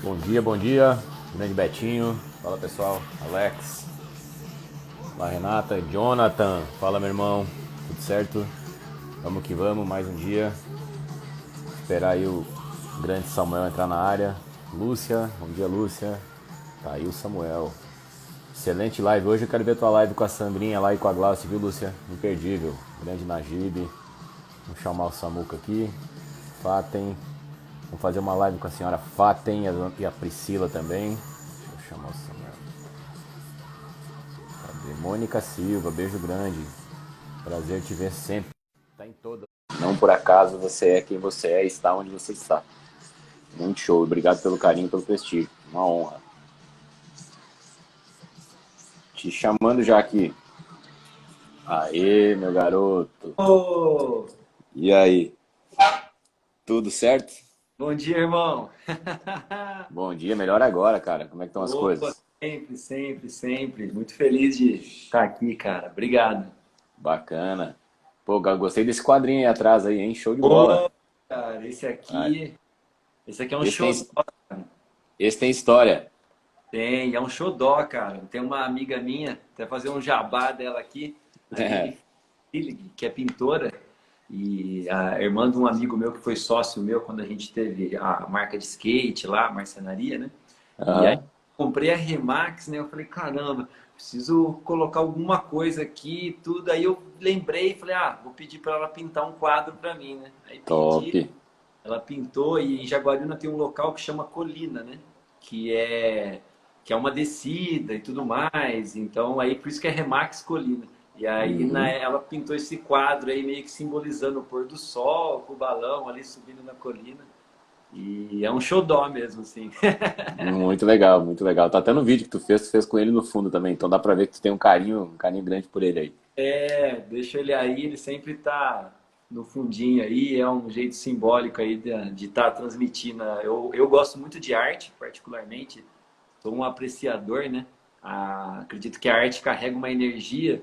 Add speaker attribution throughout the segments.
Speaker 1: Bom dia, grande Betinho, fala pessoal, Alex, fala Renata, Jonathan, fala meu irmão, tudo certo? Vamos que vamos, mais um dia, esperar aí o grande Samuel entrar na área, Lúcia, bom dia Lúcia, tá aí o Samuel, excelente live, hoje eu quero ver tua live com a Sandrinha lá e com a Glaucia, viu Lúcia? Imperdível, grande Najib, vamos chamar o Samuca aqui, Fatem. Vamos fazer uma live com a senhora Fatem e a Priscila também. Deixa eu chamar o Samuel. Cadê? Mônica Silva, beijo grande. Prazer te ver sempre. Tá em todas. Não por acaso você é quem você é e está onde você está. Muito show. Obrigado pelo carinho, pelo prestígio. Uma honra. Te chamando já aqui. Aê, meu garoto.
Speaker 2: Ô,
Speaker 1: E aí? Tudo certo?
Speaker 2: bom dia, irmão.
Speaker 1: Bom dia, melhor agora, cara. Como é que estão as
Speaker 2: Opa,
Speaker 1: coisas?
Speaker 2: sempre, sempre, sempre. Muito feliz de estar aqui, cara. Obrigado.
Speaker 1: Bacana. Pô, gostei desse quadrinho aí atrás aí, hein? Show de bola.
Speaker 2: Ô, cara,
Speaker 1: Ah,
Speaker 2: esse aqui é um
Speaker 1: Esse tem,
Speaker 2: show.
Speaker 1: esse tem história.
Speaker 2: É um xodó, cara. Tem uma amiga minha, até fazer um jabá dela aqui, a Jennifer Hillig, que é pintora, e a irmã de um amigo meu que foi sócio meu quando a gente teve a marca de skate lá, a marcenaria, né? E aí
Speaker 1: Aham.
Speaker 2: comprei a Remax, né? Eu falei, caramba, preciso colocar alguma coisa aqui, e tudo. Aí eu lembrei e falei, vou pedir para ela pintar um quadro para mim, né? Aí
Speaker 1: Top.
Speaker 2: pedi, ela pintou e em Jaguariúna tem um local que chama Colina, né? Que é que é uma descida e tudo mais. Então aí por isso que é Remax Colina. E aí
Speaker 1: Uhum.
Speaker 2: ela pintou esse quadro aí meio que simbolizando o pôr do sol, com o balão ali subindo na colina. E é um xodó mesmo, assim.
Speaker 1: Muito legal, muito legal. Tá até no vídeo que tu fez com ele no fundo também. Então dá pra ver que tu tem um carinho grande por ele aí.
Speaker 2: É, deixa ele aí, ele sempre tá no fundinho aí, é um jeito simbólico aí de estar transmitindo. Eu gosto muito de arte, particularmente, sou um apreciador, né? Acredito que a arte carrega uma energia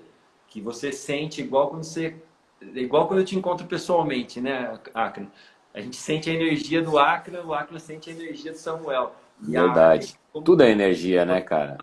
Speaker 2: que você sente igual quando eu te encontro pessoalmente, né, Acre? A gente sente a energia do Acre, o Acre sente a energia do Samuel. E a arte,
Speaker 1: Verdade.
Speaker 2: como
Speaker 1: Tudo é
Speaker 2: eu
Speaker 1: energia, né, cara?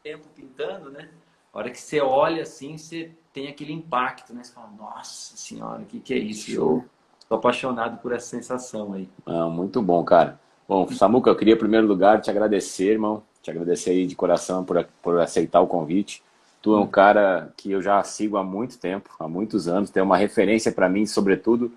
Speaker 2: tempo pintando, né? A hora que você olha assim, você tem aquele impacto, né? Você fala, nossa senhora, o que que é isso?
Speaker 1: Show.
Speaker 2: Eu sou apaixonado por essa sensação aí.
Speaker 1: Ah, muito bom, cara. Bom, Samuca, eu queria em primeiro lugar te agradecer, irmão. Te agradecer aí de coração por aceitar o convite. Tu é um
Speaker 2: Hum.
Speaker 1: cara que eu já sigo há muito tempo, há muitos anos. Tem uma referência pra mim, sobretudo,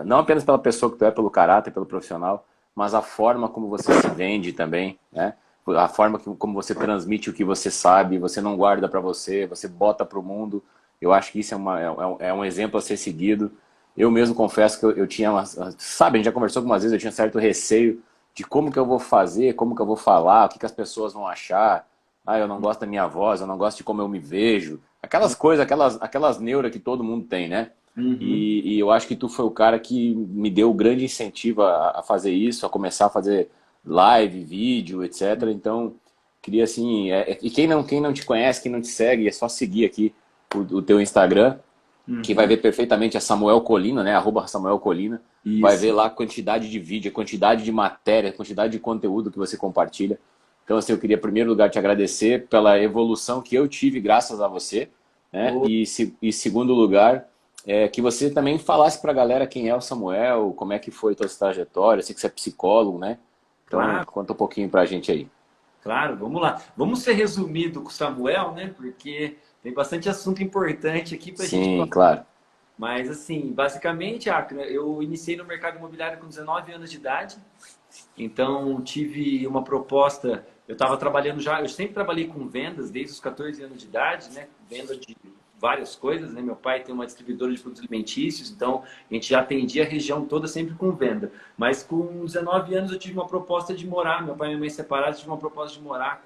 Speaker 1: não apenas pela pessoa que tu é, pelo caráter, pelo profissional, mas a forma como você se vende também, né? A forma como você transmite o que você sabe, você não guarda pra você, você bota pro mundo. Eu acho que isso é um exemplo a ser seguido. Eu mesmo confesso que eu tinha, sabe, a gente já conversou algumas vezes, eu tinha certo receio de como que eu vou fazer, como que eu vou falar, o que que as pessoas vão achar. Ah, eu não gosto da minha voz, eu não gosto de como eu me vejo. Aquelas coisas, aquelas neuras que todo mundo tem, né?
Speaker 2: Uhum.
Speaker 1: E eu acho que tu foi o cara que me deu o grande incentivo a fazer isso, a começar a fazer live, vídeo, etc. Então, queria assim, e quem não te conhece, quem não te segue, é só seguir aqui o teu Instagram, que vai
Speaker 2: Uhum.
Speaker 1: ver perfeitamente a Samuel Colina, né? Arroba Samuel Colina. Vai ver
Speaker 2: Isso.
Speaker 1: lá a quantidade de vídeo, a quantidade de matéria, a quantidade de conteúdo que você compartilha. Então, assim, eu queria, em primeiro lugar, te agradecer pela evolução que eu tive graças a você, né?
Speaker 2: Ô,
Speaker 1: E segundo lugar, que você também falasse para a galera quem é o Samuel, como é que foi a tua trajetória. Eu sei que você é psicólogo, né? Então,
Speaker 2: claro,
Speaker 1: conta um pouquinho para a gente aí.
Speaker 2: claro, vamos lá. Vamos ser resumido com o Samuel, né? Porque tem bastante assunto importante aqui para a gente
Speaker 1: Sim,
Speaker 2: falar.
Speaker 1: claro.
Speaker 2: Mas, assim, basicamente, Acre, eu iniciei no mercado imobiliário com 19 anos de idade. Então, tive uma proposta. Eu estava trabalhando já, eu sempre trabalhei com vendas desde os 14 anos de idade, né? Venda de várias coisas, né? Meu pai tem uma distribuidora de produtos alimentícios, então a gente já atendia a região toda sempre com venda. Mas com 19 anos eu tive uma proposta de morar, meu pai e minha mãe separados, tive uma proposta de morar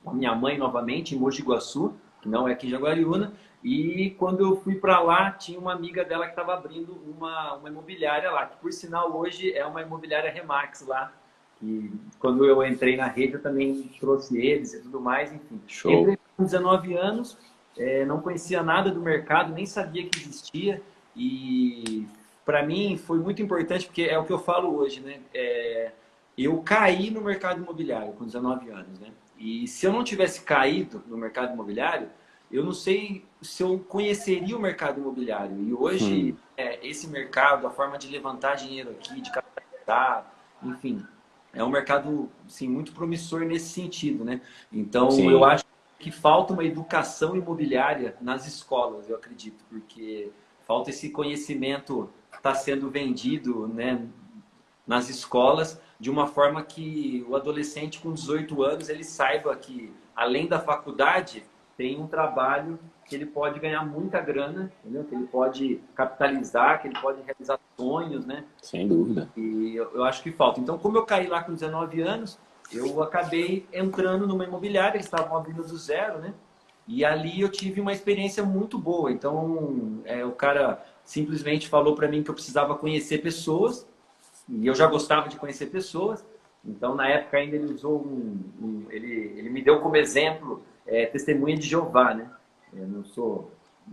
Speaker 2: com a minha mãe novamente em Mogi Guaçu, que não é aqui em Jaguariúna. E quando eu fui para lá, tinha uma amiga dela que estava abrindo uma imobiliária lá, que por sinal hoje é uma imobiliária Remax lá. E quando eu entrei na rede, eu também trouxe eles e tudo mais, enfim.
Speaker 1: Show.
Speaker 2: Entrei com 19 anos, não conhecia nada do mercado, nem sabia que existia. E para mim foi muito importante, porque é o que eu falo hoje, né? eu caí no mercado imobiliário com 19 anos, né? E se eu não tivesse caído no mercado imobiliário, eu não sei se eu conheceria o mercado imobiliário. E hoje, esse mercado, a forma de levantar dinheiro aqui, de capitalizar, enfim, é um mercado assim, muito promissor nesse sentido, né? Então, eu
Speaker 1: Sim,
Speaker 2: acho que falta uma educação imobiliária nas escolas, eu acredito, porque falta esse conhecimento está sendo vendido, né, nas escolas de uma forma que o adolescente com 18 anos ele saiba que, além da faculdade, tem um trabalho que ele pode ganhar muita grana, entendeu? Que ele pode capitalizar, que ele pode realizar sonhos, né?
Speaker 1: sem dúvida.
Speaker 2: E eu acho que falta. Então, como eu caí lá com 19 anos, eu acabei entrando numa imobiliária, eles estavam abrindo do zero, né? E ali eu tive uma experiência muito boa. Então, o cara simplesmente falou para mim que eu precisava conhecer pessoas, e eu já gostava de conhecer pessoas. Então, na época ainda ele usou ele me deu como exemplo testemunha de Jeová, né? Eu não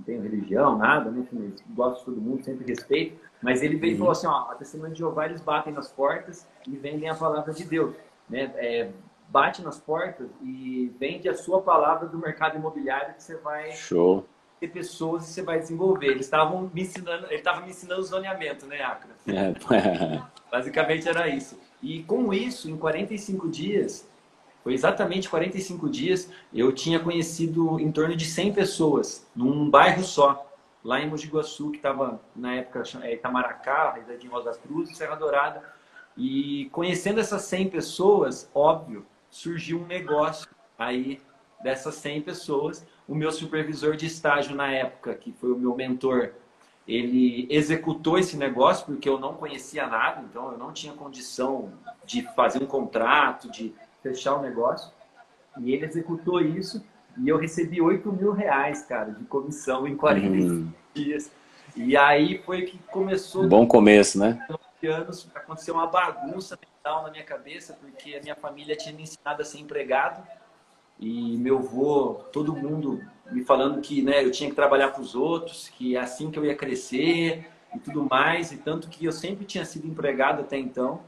Speaker 2: tenho religião, nada, né? Gosto de todo mundo, sempre respeito. Mas ele veio e falou assim, ó, a testemunha de Jeová, eles batem nas portas e vendem a palavra de Deus, né? Bate nas portas e vende a sua palavra do mercado imobiliário que você vai
Speaker 1: Show.
Speaker 2: ter pessoas e você vai desenvolver. Eles estavam me ensinando, ele estava me ensinando zoneamento, né, Acra?
Speaker 1: É.
Speaker 2: Basicamente era isso. E com isso, em 45 dias, foi exatamente 45 dias, eu tinha conhecido em torno de 100 pessoas, num bairro só, lá em Mogi Guaçu, que estava na época Itamaracá, Jardim Rosa das Cruzes, Serra Dourada. E conhecendo essas 100 pessoas, óbvio, surgiu um negócio aí dessas 100 pessoas. O meu supervisor de estágio na época, que foi o meu mentor, ele executou esse negócio porque eu não conhecia nada, então eu não tinha condição de fazer um contrato, de fechar o negócio. E ele executou isso e eu recebi R$ 8.000, cara, de comissão em 45
Speaker 1: Uhum.
Speaker 2: dias. E aí foi que começou,
Speaker 1: Bom começo, né?
Speaker 2: 9 anos, aconteceu uma bagunça mental na minha cabeça, porque a minha família tinha me ensinado a ser empregado. E meu avô, todo mundo me falando que, né, eu tinha que trabalhar para os outros, que é assim que eu ia crescer e tudo mais. E tanto que eu sempre tinha sido empregado até então.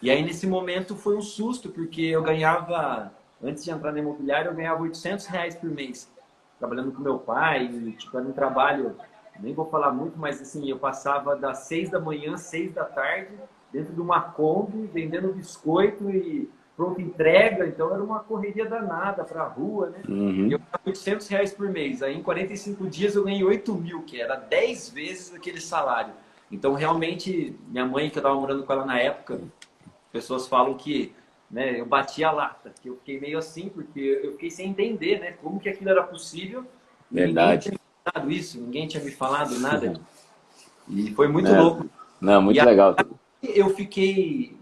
Speaker 2: E aí, nesse momento, foi um susto, porque eu ganhava, antes de entrar na imobiliária, eu ganhava R$ 800 por mês, trabalhando com meu pai. E, tipo, era um trabalho, nem vou falar muito, mas assim, eu passava das 6 da manhã, 6 da tarde, dentro de uma Kombi, vendendo biscoito e pronto entrega, então era uma correria danada para a rua, né? E eu
Speaker 1: Uhum.
Speaker 2: ganhava R$ 800 por mês. Aí em 45 dias eu ganhei 8.000, que era 10 vezes aquele salário. Então realmente, minha mãe, que eu estava morando com ela na época, pessoas falam que, né, eu bati a lata, que eu fiquei meio assim, porque eu fiquei sem entender, né, como que aquilo era possível e ninguém
Speaker 1: Verdade.
Speaker 2: tinha me falado isso, ninguém tinha me falado nada. E foi muito
Speaker 1: Né?
Speaker 2: louco.
Speaker 1: Não,
Speaker 2: E
Speaker 1: muito legal.
Speaker 2: eu fiquei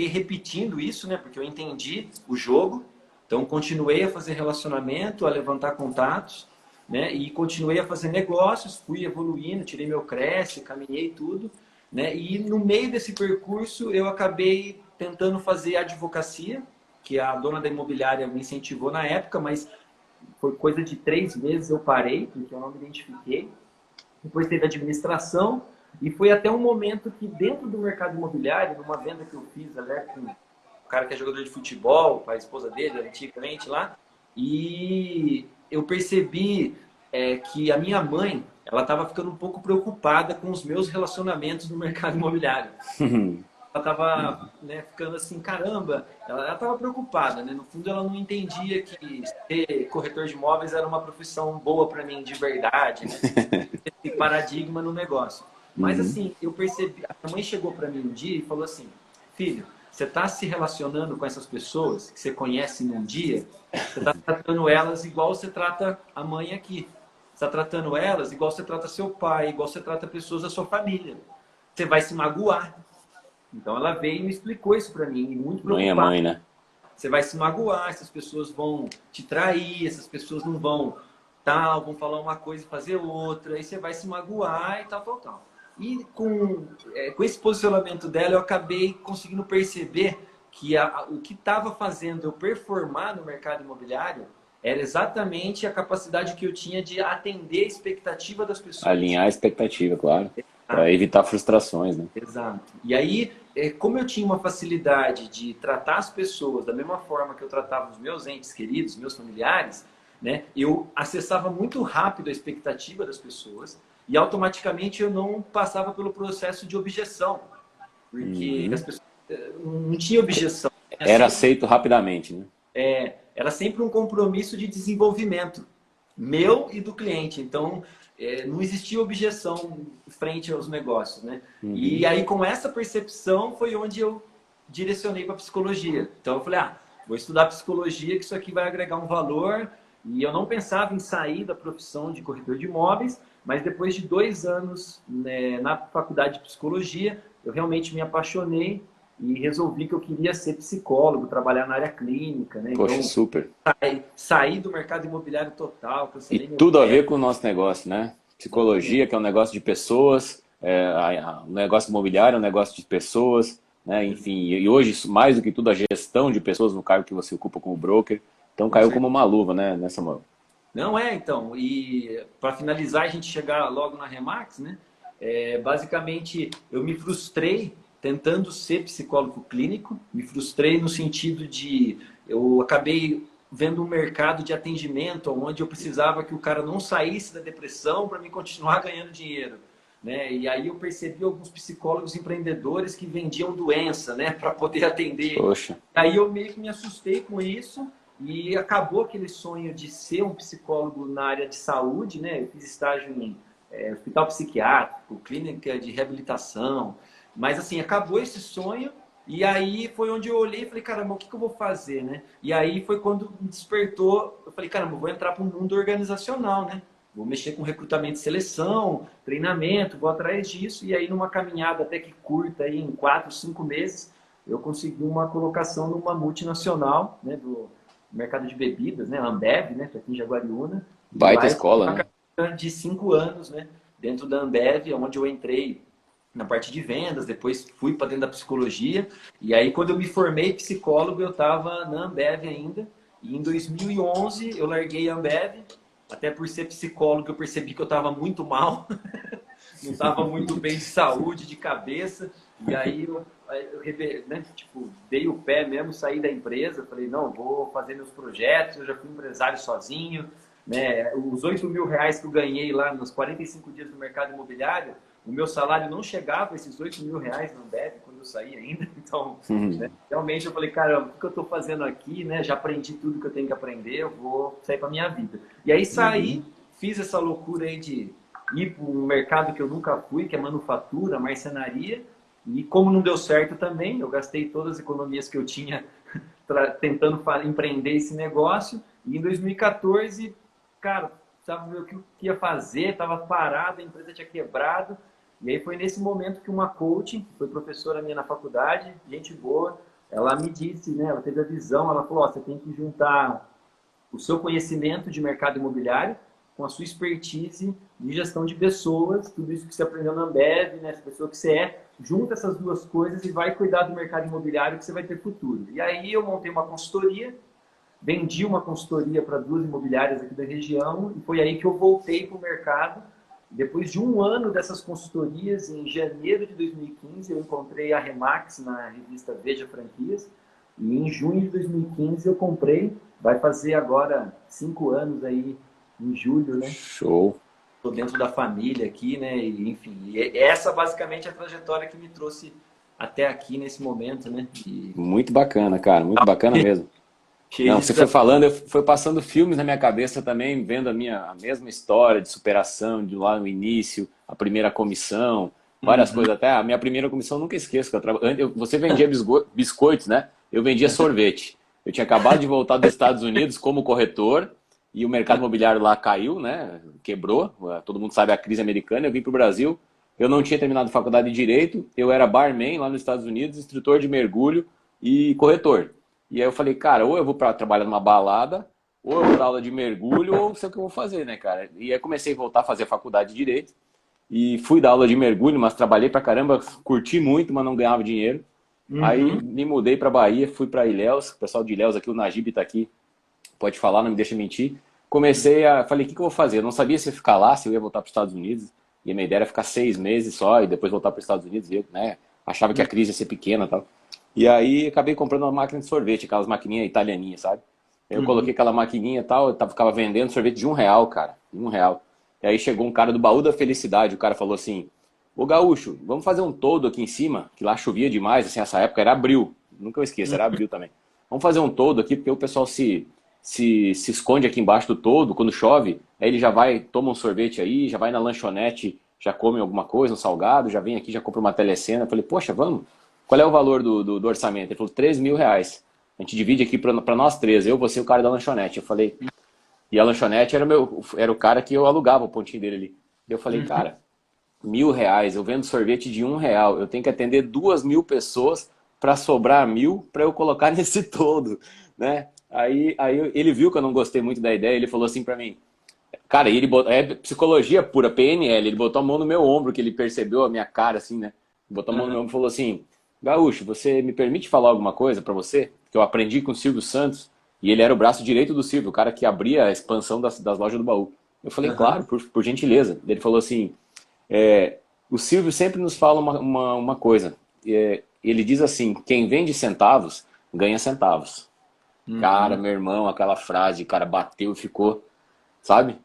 Speaker 2: repetindo isso, né? Porque eu entendi o jogo. Então, continuei a fazer relacionamento, a levantar contatos, né? E continuei a fazer negócios, fui evoluindo, tirei meu Cresce, caminhei tudo, né? E no meio desse percurso, eu acabei tentando fazer advocacia, que a dona da imobiliária me incentivou na época, mas foi coisa de 3 meses eu parei, porque eu não me identifiquei. Depois teve administração e foi até um momento que dentro do mercado imobiliário, numa venda que eu fiz com um cara que é jogador de futebol, com a esposa dele, antigamente lá, e eu percebi que a minha mãe, ela estava ficando um pouco preocupada com os meus relacionamentos no mercado imobiliário. Ela estava, né, ficando assim, caramba, ela estava preocupada, né? No fundo, ela não entendia que ser corretor de imóveis era uma profissão boa para mim, de verdade, né? Esse paradigma no negócio. Mas
Speaker 1: Uhum.
Speaker 2: assim, eu percebi, a minha mãe chegou para mim um dia e falou assim: filho, você está se relacionando com essas pessoas que você conhece num dia, você está tratando elas igual você trata a mãe aqui. Você está tratando elas igual você trata seu pai, igual você trata pessoas da sua família. Você vai se magoar. Então ela veio e me explicou isso para mim, muito
Speaker 1: Mãe é
Speaker 2: preocupada.
Speaker 1: mãe, né?
Speaker 2: Você vai se magoar, essas pessoas vão te trair, essas pessoas não vão tal, vão falar uma coisa e fazer outra, aí você vai se magoar e tal, tal, tal. E com esse posicionamento dela, eu acabei conseguindo perceber que o que estava fazendo eu performar no mercado imobiliário era exatamente a capacidade que eu tinha de atender a expectativa das pessoas.
Speaker 1: Alinhar a expectativa, claro. para evitar frustrações, né?
Speaker 2: Exato. E aí, como eu tinha uma facilidade de tratar as pessoas da mesma forma que eu tratava os meus entes queridos, meus familiares, né, eu acessava muito rápido a expectativa das pessoas e automaticamente eu não passava pelo processo de objeção, porque as pessoas não tinha objeção.
Speaker 1: Era aceito rapidamente, né?
Speaker 2: Era sempre um compromisso de desenvolvimento meu e do cliente. Então, não existia objeção frente aos negócios, né? E aí, com essa percepção, foi onde eu direcionei para psicologia. Então, eu falei, vou estudar psicologia, que isso aqui vai agregar um valor. E eu não pensava em sair da profissão de corretor de imóveis, mas depois de 2 anos, né, na faculdade de psicologia, eu realmente me apaixonei e resolvi que eu queria ser psicólogo, trabalhar na área clínica, né?
Speaker 1: Poxa,
Speaker 2: Então,
Speaker 1: super.
Speaker 2: saí do mercado imobiliário total.
Speaker 1: E tudo a ver com o nosso negócio, né? Psicologia, que é um negócio de pessoas, o negócio imobiliário é um negócio de pessoas, né? Enfim, e hoje, mais do que tudo, a gestão de pessoas no cargo que você ocupa como broker. Então caiu como uma luva, né, nessa mão.
Speaker 2: Não então. E para finalizar, a gente chegar logo na Remax, né? Basicamente, eu me frustrei tentando ser psicólogo clínico, me frustrei no sentido de eu acabei vendo um mercado de atendimento onde eu precisava que o cara não saísse da depressão para mim continuar ganhando dinheiro, né? E aí eu percebi alguns psicólogos empreendedores que vendiam doença, né, para poder atender.
Speaker 1: Poxa.
Speaker 2: Aí eu meio que me assustei com isso e acabou aquele sonho de ser um psicólogo na área de saúde, né? Eu fiz estágio em hospital psiquiátrico, clínica de reabilitação, mas assim, acabou esse sonho e aí foi onde eu olhei e falei, caramba, o que eu vou fazer, né? E aí foi quando me despertou, eu falei, caramba, eu vou entrar para o mundo organizacional, né? Vou mexer com recrutamento e seleção, treinamento, vou atrás disso. E aí numa caminhada até que curta, aí, em 4, 5 meses, eu consegui uma colocação numa multinacional, né, do mercado de bebidas, né, Ambev, né, aqui em Jaguariúna.
Speaker 1: Baita escola, né?
Speaker 2: De 5 anos, né, dentro da Ambev, onde eu entrei na parte de vendas, depois fui para dentro da psicologia, e aí quando eu me formei psicólogo, eu estava na Ambev ainda, e em 2011 eu larguei a Ambev, até por ser psicólogo eu percebi que eu estava muito mal, não estava muito bem de saúde, de cabeça, e aí eu né, tipo, dei o pé mesmo, saí da empresa, falei, não, vou fazer meus projetos, eu já fui empresário sozinho, né? Os 8 mil reais que eu ganhei lá nos 45 dias do mercado imobiliário, o meu salário não chegava a esses 8 mil reais no Ambev quando eu saí ainda. Então, né, realmente eu falei, caramba, o que eu estou fazendo aqui? Né? Já aprendi tudo que eu tenho que aprender, eu vou sair para minha vida. E aí saí, fiz essa loucura aí de ir para um mercado que eu nunca fui, que é manufatura, marcenaria. E como não deu certo também, eu gastei todas as economias que eu tinha tentando empreender esse negócio. E em 2014, cara, sabe o que eu ia fazer, estava parado, a empresa tinha quebrado. E aí foi nesse momento que uma coach, que foi professora minha na faculdade, gente boa, ela me disse, né, ela teve a visão, ela falou, você tem que juntar o seu conhecimento de mercado imobiliário com a sua expertise de gestão de pessoas, tudo isso que você aprendeu na Ambev, né, essa pessoa que você junta essas duas coisas e vai cuidar do mercado imobiliário que você vai ter futuro. E aí eu montei uma consultoria, vendi uma consultoria para 2 imobiliárias aqui da região e foi aí que eu voltei para o mercado. Depois de 1 ano dessas consultorias, em janeiro de 2015, eu encontrei a Remax na revista Veja Franquias e em junho de 2015 eu comprei. Vai fazer agora 5 anos aí, em julho, né?
Speaker 1: Show!
Speaker 2: Estou dentro da família aqui, né? E, enfim, essa basicamente é a trajetória que me trouxe até aqui nesse momento, né?
Speaker 1: Muito bacana, cara, muito bacana mesmo. Não, você foi falando, foi passando filmes na minha cabeça também, vendo a mesma história de superação, de lá no início, a primeira comissão, várias coisas. Até a minha primeira comissão, eu nunca esqueço. Você vendia biscoitos, né? Eu vendia sorvete. Eu tinha acabado de voltar dos Estados Unidos como corretor e o mercado imobiliário lá caiu, né? Quebrou. Todo mundo sabe a crise americana. Eu vim para o Brasil. Eu não tinha terminado faculdade de Direito. Eu era barman lá nos Estados Unidos, instrutor de mergulho e corretor. E aí eu falei, cara, ou eu vou para trabalhar numa balada, ou eu vou dar aula de mergulho, ou sei o que eu vou fazer, né, cara? E aí comecei a voltar a fazer faculdade de Direito. E fui dar aula de mergulho, mas trabalhei pra caramba, curti muito, mas não ganhava dinheiro. Aí me mudei pra Bahia, fui pra Ilhéus, o pessoal de Ilhéus aqui, o Najib tá aqui, pode falar, não me deixa mentir. Falei, o que eu vou fazer? Eu não sabia se ia ficar lá, se eu ia voltar para os Estados Unidos. E a minha ideia era ficar 6 meses só e depois voltar para os Estados Unidos, né? Achava que a crise ia ser pequena e tal. E aí acabei comprando uma máquina de sorvete, aquelas maquininhas italianinhas, sabe? Aí eu coloquei
Speaker 2: Uhum.
Speaker 1: aquela maquininha e tal, ficava vendendo sorvete de R$ 1, cara. De R$ 1. E aí chegou um cara do Baú da Felicidade, o cara falou assim, ô Gaúcho, vamos fazer um toldo aqui em cima, que lá chovia demais, assim, essa época era abril. Nunca eu esqueço, era abril também. Vamos fazer um toldo aqui, porque o pessoal se esconde aqui embaixo do toldo, quando chove, aí ele já vai, toma um sorvete aí, já vai na lanchonete, já come alguma coisa, um salgado, já vem aqui, já compra uma telecena. Eu falei, poxa, vamos? Qual é o valor do orçamento? Ele falou, R$ 3.000. A gente divide aqui para nós três, eu, você e o cara da lanchonete. Eu falei, e a lanchonete era o cara que eu alugava o pontinho dele ali. Eu falei,
Speaker 2: Uhum.
Speaker 1: cara, R$ 1.000, eu vendo sorvete de R$ 1, eu tenho que atender 2.000 pessoas para sobrar 1.000 para eu colocar nesse todo, né? Aí ele viu que eu não gostei muito da ideia, ele falou assim para mim, cara, ele botou, é psicologia pura, PNL, ele botou a mão no meu ombro, que ele percebeu a minha cara assim, né? Botou a mão no meu
Speaker 2: Uhum.
Speaker 1: ombro e falou assim, Gaúcho, você me permite falar alguma coisa para você? Que eu aprendi com o Silvio Santos, e ele era o braço direito do Silvio, o cara que abria a expansão das lojas do baú. Eu falei,
Speaker 2: Uhum.
Speaker 1: claro, por gentileza. Ele falou assim, o Silvio sempre nos fala uma coisa. Ele diz assim: quem vende centavos, ganha centavos. Cara,
Speaker 2: Uhum.
Speaker 1: meu irmão, aquela frase, cara, bateu e ficou, sabe?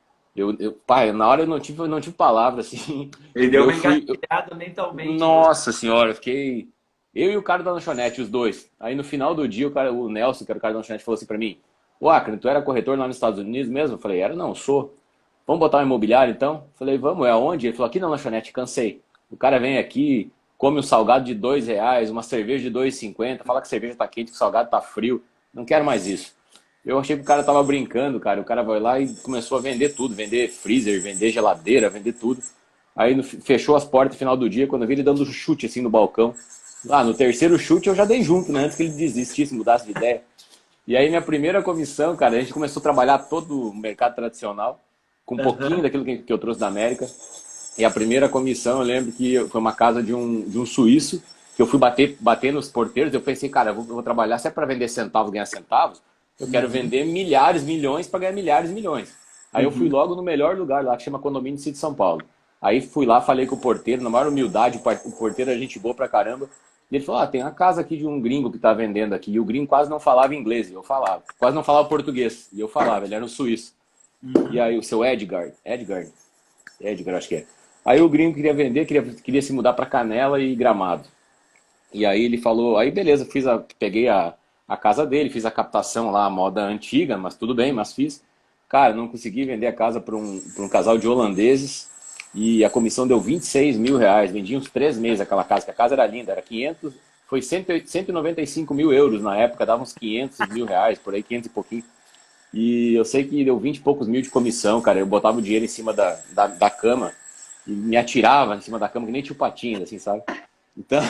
Speaker 1: Pai, na hora eu não tive palavra, assim.
Speaker 2: Ele
Speaker 1: E
Speaker 2: deu
Speaker 1: eu
Speaker 2: uma
Speaker 1: fui.
Speaker 2: engatilhada mentalmente em você.
Speaker 1: Nossa senhora, eu fiquei. Eu e o cara da lanchonete, os dois. Aí no final do dia, o Nelson, que era o cara da lanchonete, falou assim pra mim: Ô Acre, tu era corretor lá nos Estados Unidos mesmo? Eu falei: Era, não, sou. Vamos botar um imobiliário então? Eu falei: Vamos, é aonde? Ele falou: Aqui na lanchonete, cansei. O cara vem aqui, come um salgado de R$ 2, uma cerveja de 2,50, fala que a cerveja tá quente, que o salgado tá frio. Não quero mais isso. Eu achei que o cara tava brincando, cara. O cara vai lá e começou a vender tudo, vender freezer, vender geladeira, vender tudo. Aí fechou as portas no final do dia, quando eu vi ele dando um chute assim no balcão. Ah, no terceiro chute eu já dei junto, né? Antes que ele desistisse, mudasse de ideia. E aí minha primeira comissão, cara, a gente começou a trabalhar todo o mercado tradicional, com um pouquinho
Speaker 2: Aham.
Speaker 1: daquilo que eu trouxe da América. E a primeira comissão, eu lembro que foi uma casa de um suíço, que eu fui bater nos porteiros, eu pensei, cara, eu vou trabalhar, se é para vender centavos, ganhar centavos, eu quero
Speaker 2: Uhum.
Speaker 1: vender milhares, milhões para ganhar milhares, milhões. Aí eu fui
Speaker 2: Uhum.
Speaker 1: logo no melhor lugar lá, que chama Condomínio City de São Paulo. Aí fui lá, falei com o porteiro, na maior humildade, o porteiro é gente boa pra caramba. E ele falou, tem uma casa aqui de um gringo que tá vendendo aqui. E o gringo quase não falava inglês, e eu falava. Quase não falava português, e eu falava, ele era um suíço. E
Speaker 2: Uhum.
Speaker 1: aí o seu Edgar, acho que é. Aí o gringo queria vender, queria se mudar para Canela e Gramado. E aí ele falou, aí beleza, peguei a casa dele, fiz a captação lá, a moda antiga, mas tudo bem, mas fiz. Cara, não consegui vender a casa para um casal de holandeses e a comissão deu R$ 26.000. Vendi uns 3 meses aquela casa, que a casa era linda, era 500, foi 195 mil euros na época, dava uns R$ 500.000, por aí, 500 e pouquinho. E eu sei que deu 20 e poucos mil de comissão, cara. Eu botava o dinheiro em cima da cama e me atirava em cima da cama, que nem tio Patinhas, assim, sabe? Então,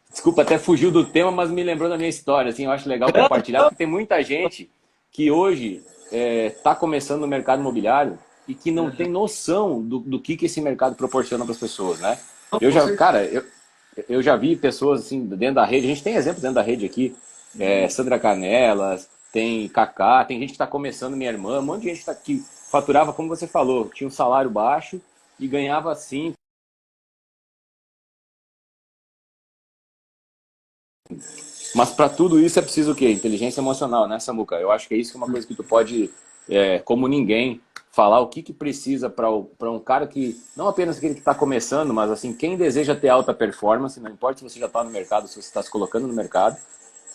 Speaker 1: desculpa, até fugiu do tema, mas me lembrou da minha história, assim, eu acho legal compartilhar, porque tem muita gente que hoje está começando no mercado imobiliário e que não tem
Speaker 2: Aham.
Speaker 1: noção do que esse mercado proporciona para as pessoas, né?
Speaker 2: Não,
Speaker 1: Eu
Speaker 2: com
Speaker 1: já,
Speaker 2: certeza.
Speaker 1: cara, eu já vi pessoas assim dentro da rede, a gente tem exemplos dentro da rede aqui,
Speaker 2: Uhum.
Speaker 1: Sandra Canelas, tem Kaká, tem gente que está começando, minha irmã, um monte de gente que faturava, como você falou, tinha um salário baixo e ganhava assim. Mas para tudo isso é preciso o quê? Inteligência emocional, né, Samuca? Eu acho que é isso que é uma coisa que tu pode, como ninguém, falar o que precisa para um cara que, não apenas aquele que está começando, mas assim, quem deseja ter alta performance, não importa se você já está no mercado, se você está se colocando no mercado,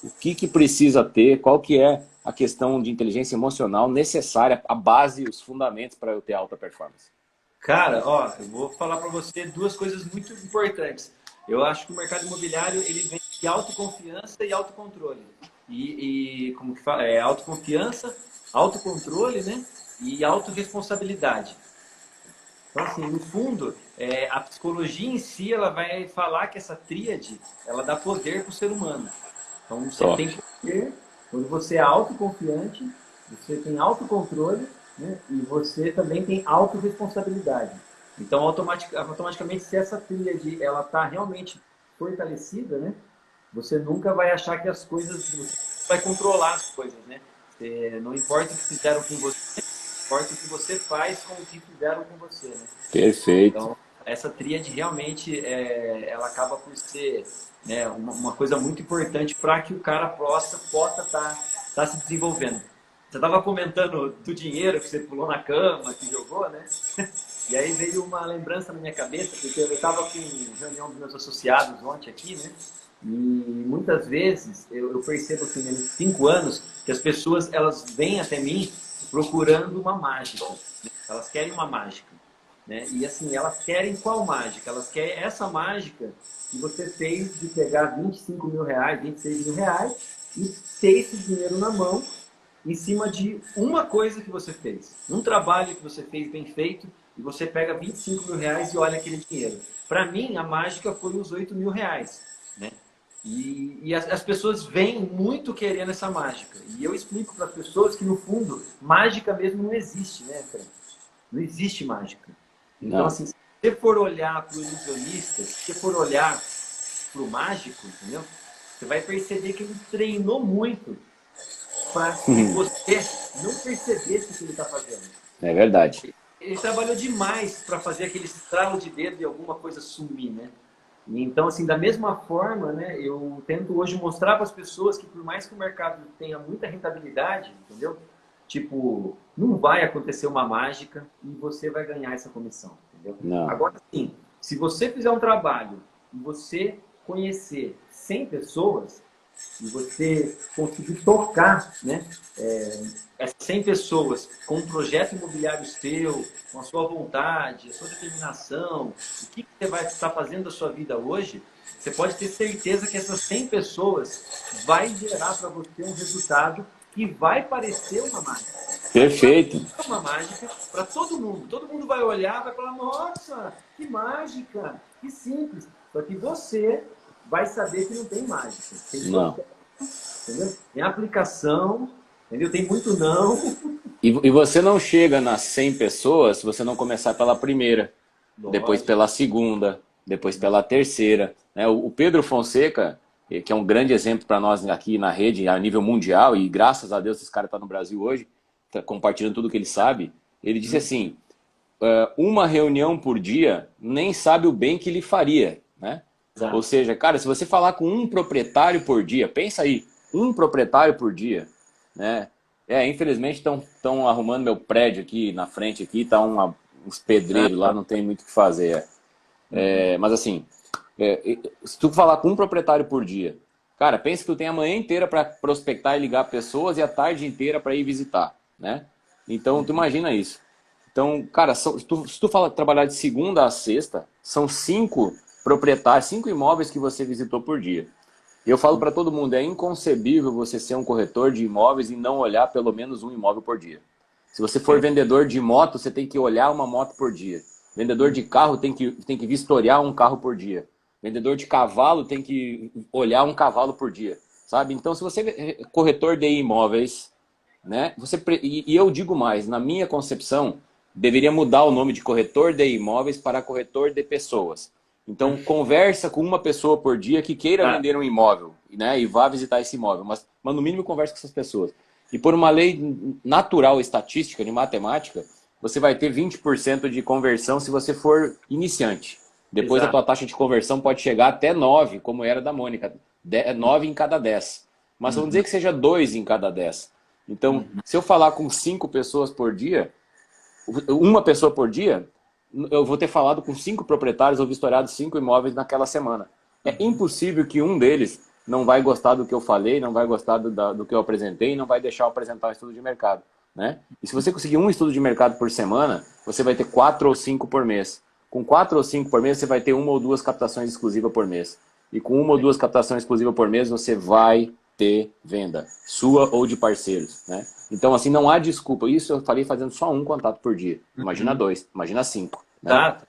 Speaker 1: o que precisa ter, qual que é a questão de inteligência emocional necessária, a base, os fundamentos para eu ter alta performance.
Speaker 2: Cara, ó, eu vou falar para você duas coisas muito importantes. Eu acho que o mercado imobiliário ele vem de autoconfiança e autocontrole. Como que fala? É autoconfiança, autocontrole, né? E autorresponsabilidade. Então, assim, no fundo, a psicologia em si, ela vai falar que essa tríade, ela dá poder para o ser humano. Então, você
Speaker 1: Top.
Speaker 2: tem poder quando você é autoconfiante, você tem autocontrole, né? E você também tem autorresponsabilidade. Então, automaticamente, se essa tríade ela está realmente fortalecida, né? Você nunca vai achar que as coisas, você vai controlar as coisas, né? Não importa o que fizeram com você, importa o que você faz com o que fizeram com você, né?
Speaker 1: Perfeito.
Speaker 2: Então, essa tríade realmente, ela acaba por ser, né, uma coisa muito importante para que o cara possa tá se desenvolvendo. Você estava comentando do dinheiro que você pulou na cama, que jogou, né? E aí veio uma lembrança na minha cabeça, porque eu estava com reunião dos meus associados ontem aqui, né? E muitas vezes eu percebo assim, nesses 5 anos, que as pessoas elas vêm até mim procurando uma mágica. Né? Elas querem uma mágica. Né? E assim, elas querem qual mágica? Elas querem essa mágica que você fez de pegar 25 mil reais, 26 mil reais e ter esse dinheiro na mão em cima de uma coisa que você fez. Um trabalho que você fez bem feito e você pega 25 mil reais e olha aquele dinheiro. Para mim, a mágica foi os 8 mil reais. Né? E as pessoas vêm muito querendo essa mágica. E eu explico para as pessoas que, no fundo, mágica mesmo não existe, né, Fran? Não existe mágica. Então,
Speaker 1: Não.
Speaker 2: assim, se você for olhar para o ilusionista, se você for olhar para o mágico, entendeu? Você vai perceber que ele treinou muito para que você não percebesse o que ele está fazendo.
Speaker 1: É verdade.
Speaker 2: Ele trabalhou demais para fazer aquele estralo de dedo e alguma coisa sumir, né? E então, assim, da mesma forma, né, eu tento hoje mostrar para as pessoas que por mais que o mercado tenha muita rentabilidade, entendeu? Tipo, não vai acontecer uma mágica e você vai ganhar essa comissão, entendeu?
Speaker 1: Não.
Speaker 2: Agora, sim, se você fizer um trabalho e você conhecer 100 pessoas e você conseguir tocar, né, essas 100 pessoas com um projeto imobiliário seu, com a sua vontade, a sua determinação, o que você vai estar fazendo da sua vida hoje, você pode ter certeza que essas 100 pessoas vai gerar para você um resultado que vai parecer uma mágica.
Speaker 1: Perfeito.
Speaker 2: É uma mágica para todo mundo. Todo mundo vai olhar, vai falar, nossa, que mágica, que simples. Só que você vai saber que não tem mágica. Tem
Speaker 1: Não.
Speaker 2: entendeu? Tem aplicação, entendeu? Tem muito não.
Speaker 1: E você não chega nas 100 pessoas se você não começar pela primeira, depois
Speaker 2: Lógico.
Speaker 1: pela segunda, depois pela terceira. Né? O Pedro Fonseca, que é um grande exemplo para nós aqui na rede, a nível mundial, e graças a Deus esse cara está no Brasil hoje, tá compartilhando tudo que ele sabe, ele disse assim, uma reunião por dia nem sabe o bem que lhe faria. Né?
Speaker 2: Exato.
Speaker 1: Ou seja, cara, se você falar com um proprietário por dia, pensa aí, um proprietário por dia, né? Infelizmente estão arrumando meu prédio aqui na frente aqui, tá uns pedreiros lá, não tem muito o que fazer. Mas assim, se tu falar com um proprietário por dia, cara, pensa que tu tem a manhã inteira para prospectar e ligar pessoas e a tarde inteira para ir visitar, né? Então, tu imagina isso. Então, cara, se tu fala trabalhar de segunda a sexta, são 5 proprietários, 5 imóveis que você visitou por dia. E eu falo para todo mundo, é inconcebível você ser um corretor de imóveis e não olhar pelo menos um imóvel por dia. Se você for vendedor de moto, você tem que olhar uma moto por dia. Vendedor de carro tem que vistoriar um carro por dia. Vendedor de cavalo tem que olhar um cavalo por dia. Sabe? Então, se você é corretor de imóveis, né? E eu digo mais, na minha concepção, deveria mudar o nome de corretor de imóveis para corretor de pessoas. Então, conversa com uma pessoa por dia que queira vender um imóvel, né? E vá visitar esse imóvel. Mas no mínimo, converse com essas pessoas. E por uma lei natural, estatística, de matemática, você vai ter 20% de conversão se você for iniciante. Depois a tua taxa de conversão pode chegar até 9, como era da Mônica. 9 em cada 10. Mas vamos dizer que seja 2 em cada 10. Então, se eu falar com 5 pessoas por dia, uma pessoa por dia, eu vou ter falado com 5 proprietários ou vistoriado 5 imóveis naquela semana. É impossível que um deles não vai gostar do que eu falei, não vai gostar do que eu apresentei, não vai deixar eu apresentar um estudo de mercado. Né? E se você conseguir um estudo de mercado por semana, você vai ter 4 ou 5 por mês. Com 4 ou 5 por mês, você vai ter 1 ou 2 captações exclusivas por mês. E com 1 ou 2 captações exclusivas por mês, você vai ter venda, sua ou de parceiros. Né? Então, assim, não há desculpa. Isso eu falei fazendo só um contato por dia. Imagina 2, imagina 5. Né?
Speaker 2: Exato.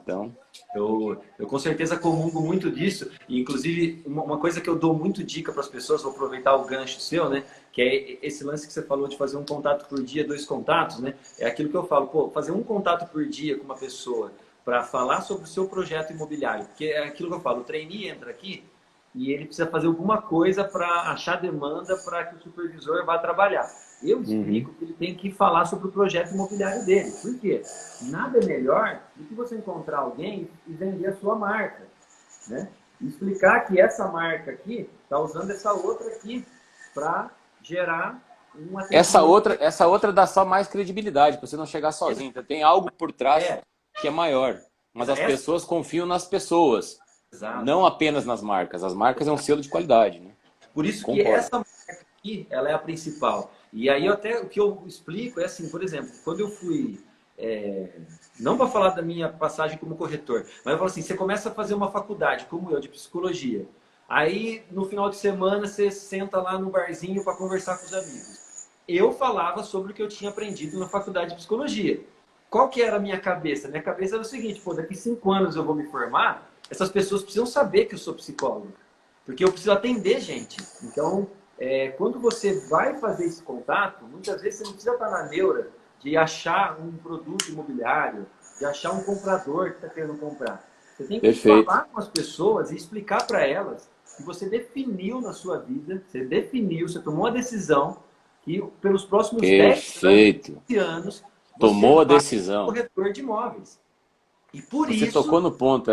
Speaker 1: Então,
Speaker 2: eu com certeza comungo muito disso. E, inclusive, uma coisa que eu dou muito dica para as pessoas, vou aproveitar o gancho seu, né? Que é esse lance que você falou de fazer um contato por dia, 2 contatos, né? É aquilo que eu falo, pô, fazer um contato por dia com uma pessoa para falar sobre o seu projeto imobiliário. Porque é aquilo que eu falo, o trainee entra aqui, e ele precisa fazer alguma coisa para achar demanda para que o supervisor vá trabalhar. Eu explico que ele tem que falar sobre o projeto imobiliário dele. Por quê? Nada é melhor do que você encontrar alguém e vender a sua marca, né? E explicar que essa marca aqui está usando essa outra aqui para gerar um atendimento.
Speaker 1: Essa outra dá só mais credibilidade, para você não chegar sozinho. Então, tem algo por trás
Speaker 2: É,
Speaker 1: que é maior. Mas as
Speaker 2: essa,
Speaker 1: pessoas confiam nas pessoas,
Speaker 2: exato.
Speaker 1: não apenas nas marcas. As marcas é um selo de qualidade, né?
Speaker 2: Por isso que
Speaker 1: Concordo.
Speaker 2: essa marca aqui, ela é a principal. E aí até o que eu explico é assim, por exemplo, quando eu fui, não para falar da minha passagem como corretor, mas eu falo assim, você começa a fazer uma faculdade, como eu, de psicologia. Aí no final de semana você senta lá no barzinho para conversar com os amigos. Eu falava sobre o que eu tinha aprendido na faculdade de psicologia. Qual que era a minha cabeça? Minha cabeça era o seguinte, pô, daqui 5 anos eu vou me formar, essas pessoas precisam saber que eu sou psicólogo. Porque eu preciso atender gente. Então, quando você vai fazer esse contato, muitas vezes você não precisa estar na neura de achar um produto imobiliário, de achar um comprador que está querendo comprar. Você tem que
Speaker 1: Perfeito.
Speaker 2: falar com as pessoas e explicar para elas que você definiu na sua vida, você tomou a decisão que pelos próximos 10 anos,
Speaker 1: Perfeito.
Speaker 2: 15 anos, você
Speaker 1: Tomou a
Speaker 2: vai ser
Speaker 1: decisão.
Speaker 2: corretor de imóveis. E por
Speaker 1: Você
Speaker 2: isso,
Speaker 1: tocou no ponto,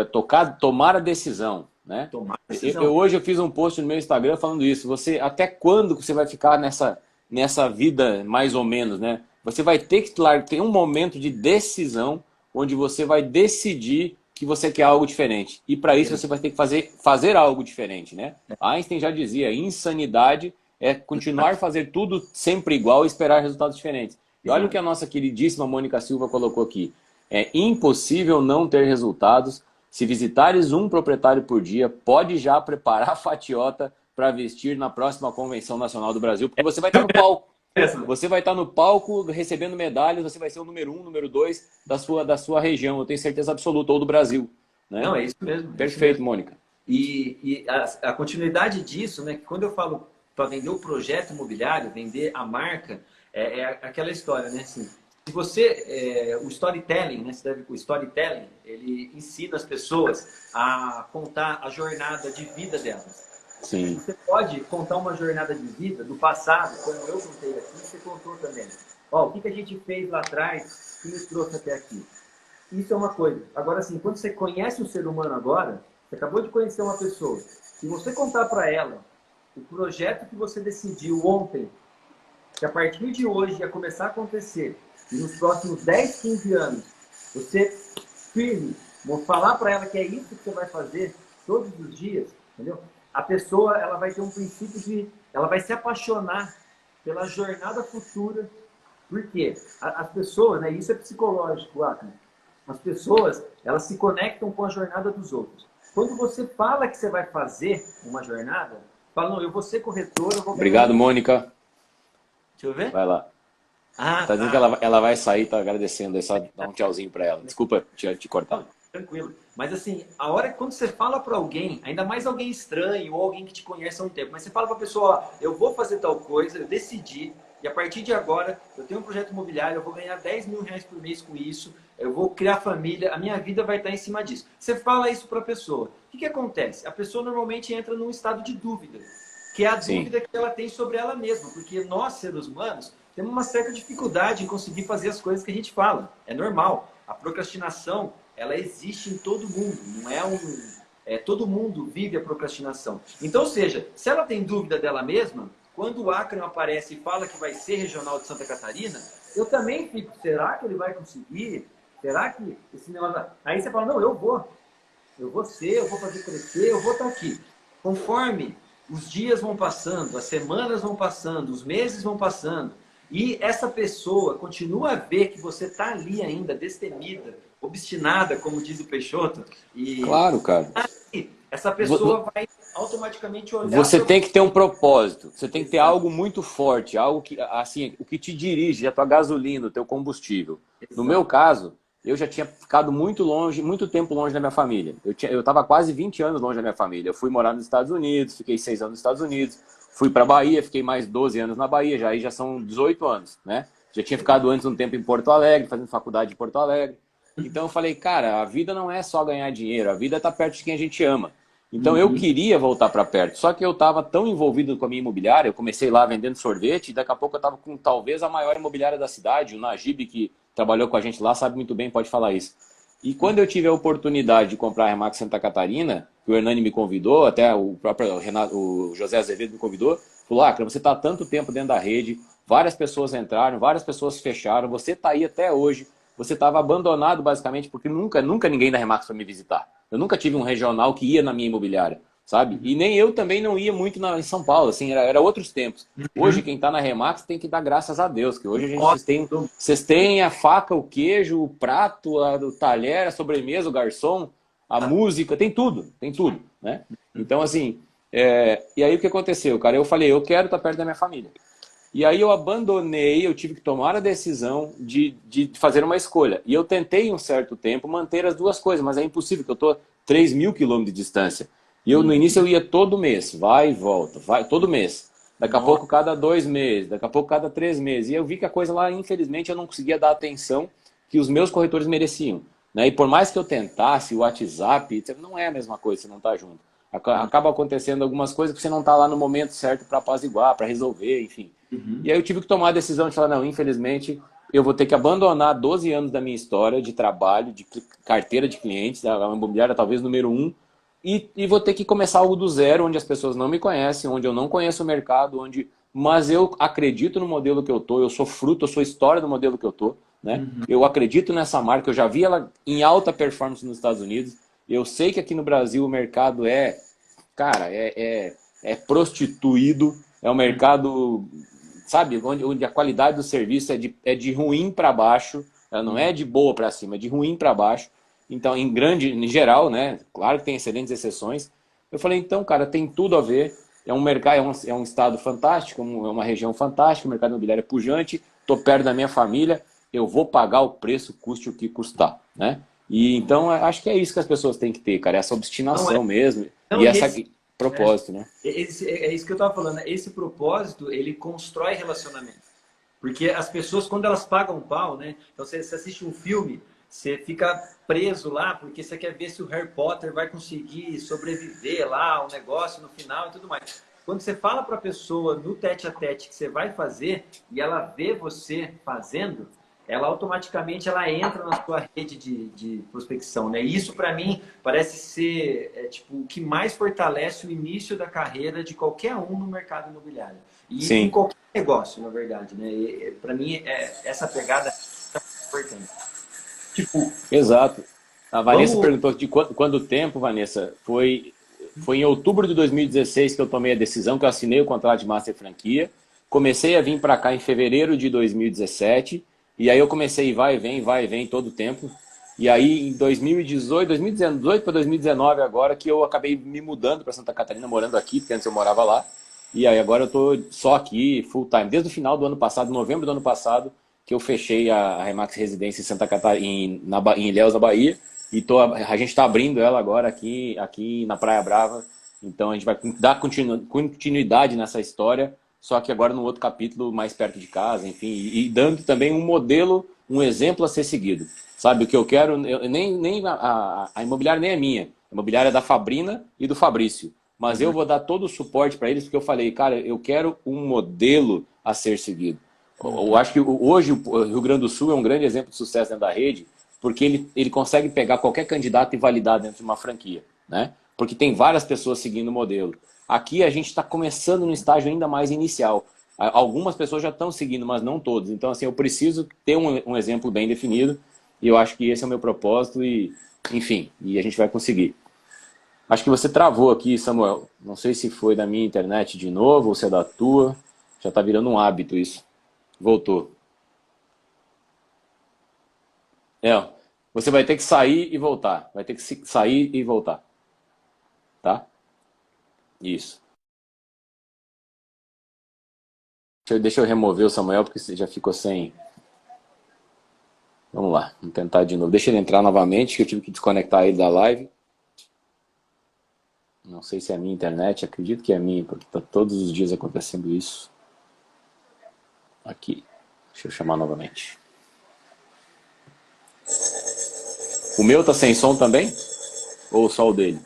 Speaker 1: tomar a decisão, né?
Speaker 2: tomar a decisão.
Speaker 1: Hoje eu fiz um post no meu Instagram falando isso. Você, até quando você vai ficar nessa vida mais ou menos, né? Você vai ter que ter um momento de decisão onde você vai decidir que você quer algo diferente. E para isso você vai ter que fazer algo diferente, né? Einstein já dizia, insanidade é continuar a fazer tudo sempre igual e esperar resultados diferentes. E olha o que a nossa queridíssima Mônica Silva colocou aqui. É impossível não ter resultados. Se visitares um proprietário por dia, pode já preparar a fatiota para vestir na próxima Convenção Nacional do Brasil, porque você vai estar no palco. Você vai estar no palco recebendo medalhas, você vai ser o número 1, número 2 da sua região, eu tenho certeza absoluta, ou do Brasil. Né?
Speaker 2: Não, é isso mesmo.
Speaker 1: Perfeito, Mônica.
Speaker 2: E a continuidade disso, né, que quando eu falo para vender o projeto imobiliário, vender a marca, é aquela história, né? Assim, se você, o storytelling, né, o storytelling, ele ensina as pessoas a contar a jornada de vida delas.
Speaker 1: Sim.
Speaker 2: Você pode contar uma jornada de vida do passado, como eu contei aqui, você contou também. Ó, o que a gente fez lá atrás que nos trouxe até aqui. Isso é uma coisa. Agora, assim, quando você conhece um ser humano agora, você acabou de conhecer uma pessoa, se você contar para ela o projeto que você decidiu ontem, que a partir de hoje ia começar a acontecer, e nos próximos 10, 15 anos, você firme, vou falar para ela que é isso que você vai fazer todos os dias, entendeu? A pessoa, ela vai ter um princípio ela vai se apaixonar pela jornada futura. Por quê? As pessoas, né, isso é psicológico, Acre. As pessoas, elas se conectam com a jornada dos outros. Quando você fala que você vai fazer uma jornada, fala, não, eu vou ser corretor, eu vou...
Speaker 1: Obrigado, Mônica.
Speaker 2: Deixa eu ver.
Speaker 1: Vai lá.
Speaker 2: Ah,
Speaker 1: Tá dizendo que ela vai sair, tá agradecendo, é só dar um tchauzinho para ela. Desculpa te cortar.
Speaker 2: Tranquilo. Mas assim, a hora que quando você fala para alguém, ainda mais alguém estranho ou alguém que te conhece há um tempo, mas você fala para a pessoa, ó, eu vou fazer tal coisa, eu decidi, e a partir de agora eu tenho um projeto imobiliário, eu vou ganhar 10 mil reais por mês com isso, eu vou criar família, a minha vida vai estar em cima disso. Você fala isso para a pessoa. O que acontece? A pessoa normalmente entra num estado de dúvida, que é a dúvida que ela tem sobre ela mesma, porque nós, seres humanos, temos uma certa dificuldade em conseguir fazer as coisas que a gente fala. É normal. A procrastinação, ela existe em todo mundo. Não é todo mundo vive a procrastinação. Então, ou seja, se ela tem dúvida dela mesma, quando o Acre aparece e fala que vai ser regional de Santa Catarina, eu também fico, será que ele vai conseguir? Será que esse negócio... Aí você fala, não, eu vou. Eu vou ser, eu vou fazer crescer, eu vou estar aqui. Conforme os dias vão passando, as semanas vão passando, os meses vão passando, e essa pessoa continua a ver que você está ali ainda, destemida, obstinada, como diz o Peixoto. E
Speaker 1: claro, cara.
Speaker 2: essa pessoa vai automaticamente olhar...
Speaker 1: Você tem que ter um propósito, você tem que ter algo muito forte, algo que, assim, o que te dirige, a tua gasolina, o teu combustível. No meu caso, eu já tinha ficado muito tempo longe da minha família. Eu estava quase 20 anos longe da minha família. Eu fui morar nos Estados Unidos, fiquei 6 anos nos Estados Unidos, fui para Bahia, fiquei mais 12 anos na Bahia, aí já são 18 anos, né? Já tinha ficado antes um tempo em Porto Alegre, fazendo faculdade em Porto Alegre. Então eu falei, cara, a vida não é só ganhar dinheiro, a vida é estar perto de quem a gente ama. Então eu queria voltar para perto, só que eu estava tão envolvido com a minha imobiliária, eu comecei lá vendendo sorvete, e daqui a pouco eu estava com talvez a maior imobiliária da cidade, o Najib, que trabalhou com a gente lá, sabe muito bem, pode falar isso. E quando eu tive a oportunidade de comprar a Remax Santa Catarina, que o Hernani me convidou, até o próprio Renato, o José Azevedo me convidou, falou, Acra, você está há tanto tempo dentro da rede, várias pessoas entraram, várias pessoas fecharam, você está aí até hoje, você estava abandonado basicamente porque nunca ninguém da Remax foi me visitar. Eu nunca tive um regional que ia na minha imobiliária, sabe? E nem eu também não ia muito em São Paulo, assim, era outros tempos. Hoje quem está na Remax tem que dar graças a Deus, que hoje a gente vocês têm a faca, o queijo, o prato, o talher, a sobremesa, o garçom, a música, tem tudo, né? Então, assim, e aí o que aconteceu, cara? Eu falei, eu quero estar perto da minha família. E aí eu abandonei, eu tive que tomar a decisão de fazer uma escolha. E eu tentei um certo tempo manter as duas coisas, mas é impossível, porque eu estou 3.000 quilômetros de distância. E eu no início eu ia todo mês, vai e volta, vai todo mês. Daqui a pouco cada 2 meses, daqui a pouco cada 3 meses. E eu vi que a coisa lá, infelizmente, eu não conseguia dar a atenção que os meus corretores mereciam. Né? E por mais que eu tentasse, o WhatsApp, não é a mesma coisa, você não está junto. Acaba acontecendo algumas coisas que você não está lá no momento certo para apaziguar, para resolver, enfim. E aí eu tive que tomar a decisão de falar, não, infelizmente, eu vou ter que abandonar 12 anos da minha história de trabalho, de carteira de clientes, a imobiliária talvez número 1, e vou ter que começar algo do zero, onde as pessoas não me conhecem, onde eu não conheço o mercado, mas eu acredito no modelo que eu tô, eu sou fruto, eu sou história do modelo que eu tô, né? Eu acredito nessa marca, eu já vi ela em alta performance nos Estados Unidos, eu sei que aqui no Brasil o mercado cara, é prostituído, é um mercado, sabe, onde a qualidade do serviço é de ruim para baixo, ela não é de boa para cima, é de ruim para baixo. Então, em geral, né, claro que tem excelentes exceções. Eu falei, então, cara, tem tudo a ver. É um mercado, é um estado fantástico, é uma região fantástica, o mercado imobiliário é pujante, estou perto da minha família, eu vou pagar o preço, custe o que custar, né? E então, acho que é isso que as pessoas têm que ter, cara, essa
Speaker 2: Não é.
Speaker 1: obstinação mesmo,
Speaker 2: Não,
Speaker 1: e
Speaker 2: e
Speaker 1: essa
Speaker 2: esse,
Speaker 1: propósito, né?
Speaker 2: é isso que eu estava falando. Esse propósito, ele constrói relacionamento. Porque as pessoas, quando elas pagam pau, né? Então, você assiste um filme, você fica preso lá porque você quer ver se o Harry Potter vai conseguir sobreviver lá ao negócio no final e tudo mais. Quando você fala para a pessoa no tete a tete que você vai fazer e ela vê você fazendo, ela automaticamente ela entra na sua rede de prospecção, né? E isso para mim parece ser tipo o que mais fortalece o início da carreira de qualquer um no mercado imobiliário e em
Speaker 1: Sim,
Speaker 2: qualquer negócio, na verdade, né? Para mim essa pegada é importante. Tipo,
Speaker 1: exato. A Vanessa
Speaker 2: vamos.
Speaker 1: perguntou de quando tempo, Vanessa? Foi em outubro de 2016 que eu tomei a decisão, que eu assinei o contrato de Master Franquia. Comecei a vir para cá em fevereiro de 2017. E aí eu comecei vai e vem todo o tempo. E aí em 2018, 2018 para 2019 agora, que eu acabei me mudando para Santa Catarina, morando aqui, porque antes eu morava lá. E aí agora eu tô só aqui, full time. Desde o final do ano passado, novembro do ano passado, que eu fechei a Remax Residência em Santa Catarina, em Ilhéus, na Bahia. E a gente está abrindo ela agora aqui na Praia Brava. Então a gente vai dar continuidade nessa história, só que agora num outro capítulo mais perto de casa, enfim, e dando também um modelo, um exemplo a ser seguido. Sabe, o que eu quero, nem a imobiliária nem é minha, a imobiliária é da Fabrina e do Fabrício. Mas eu vou dar todo o suporte para eles, porque eu falei, cara, eu quero um modelo a ser seguido. Eu acho que hoje o Rio Grande do Sul é um grande exemplo de sucesso dentro da rede, porque ele consegue pegar qualquer candidato e validar dentro de uma franquia, né? Porque tem várias pessoas seguindo o modelo. Aqui a gente está começando no estágio ainda mais inicial. Algumas pessoas já estão seguindo, mas não todos. Então, assim, eu preciso ter um exemplo bem definido, e eu acho que esse é o meu propósito, e enfim, e a gente vai conseguir. Acho que você travou aqui, Samuel. Não sei se foi da minha internet de novo ou se é da tua. Já está virando um hábito isso. Voltou. É, você vai ter que sair e voltar. Vai ter que sair e voltar. Tá? Isso. Deixa eu remover o Samuel, porque você já ficou sem. Vamos lá, vamos tentar de novo. Deixa ele entrar novamente, que eu tive que desconectar ele da live. Não sei se é a minha internet, acredito que é a minha, porque está todos os dias acontecendo isso. Aqui. Deixa eu chamar novamente. O meu tá sem som também? Ou só o dele?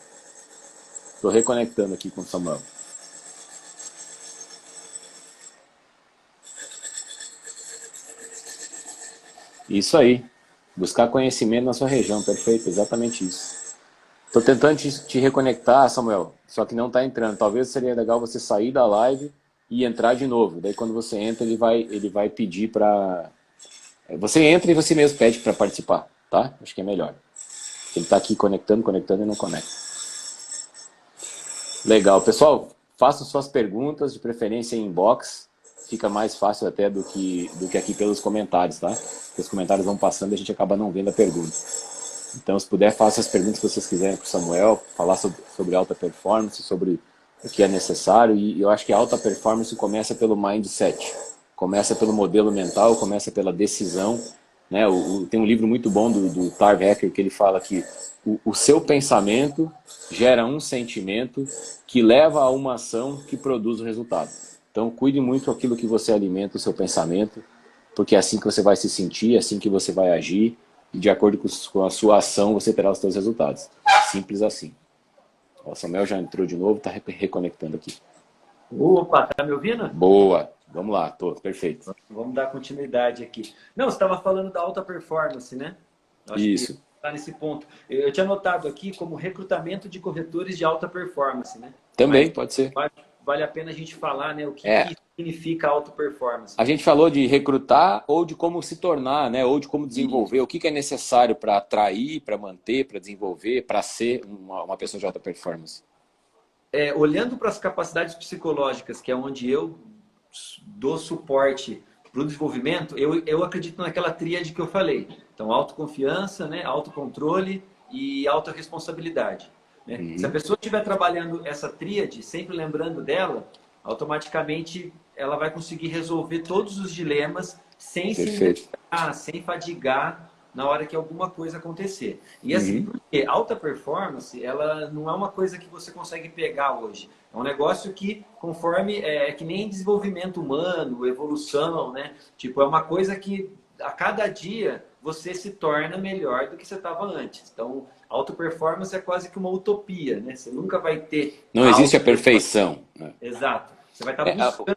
Speaker 1: Estou reconectando aqui com o Samuel. Isso aí. Buscar conhecimento na sua região, perfeito, exatamente isso. Estou tentando te reconectar, Samuel, só que não está entrando. Talvez seria legal você sair da live e entrar de novo. Daí quando você entra, ele vai pedir para... Você entra e você mesmo pede para participar, tá? Acho que é melhor. Ele está aqui conectando e não conecta. Legal. Pessoal, façam suas perguntas, de preferência em inbox. Fica mais fácil até do que aqui pelos comentários, tá? Porque os comentários vão passando e a gente acaba não vendo a pergunta. Então, se puder, faça as perguntas que vocês quiserem para o Samuel, falar sobre alta performance, sobre o que é necessário. E eu acho que a alta performance começa pelo mindset. Começa pelo modelo mental, começa pela decisão. Né? Tem um livro muito bom do Tarv Eker que ele fala que o seu pensamento gera um sentimento que leva a uma ação que produz o resultado. Então, cuide muito aquilo que você alimenta o seu pensamento, porque é assim que você vai se sentir, é assim que você vai agir, e de acordo com a sua ação, você terá os seus resultados. Simples assim. O Samuel já entrou de novo, está reconectando aqui.
Speaker 2: Opa, tá me ouvindo?
Speaker 1: Boa, vamos lá, perfeito.
Speaker 2: Vamos dar continuidade aqui. Não, você estava falando da alta performance, né? Acho
Speaker 1: Isso.
Speaker 2: que está nesse ponto. Eu tinha anotado aqui como recrutamento de corretores de alta performance, né?
Speaker 1: Também,
Speaker 2: Mas
Speaker 1: pode ser.
Speaker 2: vale a pena a gente falar, né? O que significa alta performance.
Speaker 1: A gente falou de recrutar ou de como se tornar, né? Ou de como desenvolver. Isso. O que é necessário para atrair, para manter, para desenvolver, para ser uma pessoa de alta performance?
Speaker 2: Olhando para as capacidades psicológicas, que é onde eu dou suporte para o desenvolvimento, eu acredito naquela tríade que eu falei. Então, autoconfiança, né? Autocontrole e autorresponsabilidade. Né? Uhum. Se a pessoa estiver trabalhando essa tríade, sempre lembrando dela, automaticamente ela vai conseguir resolver todos os dilemas sem se enganar, sem fadigar na hora que alguma coisa acontecer. E assim, porque alta performance, ela não é uma coisa que você consegue pegar hoje. É um negócio que, conforme, é que nem desenvolvimento humano, evolução, né? Tipo, é uma coisa que a cada dia você se torna melhor do que você estava antes. Então, alta performance é quase que uma utopia, né? Você nunca vai ter...
Speaker 1: Não existe a perfeição. Né?
Speaker 2: Exato. Você vai estar buscando...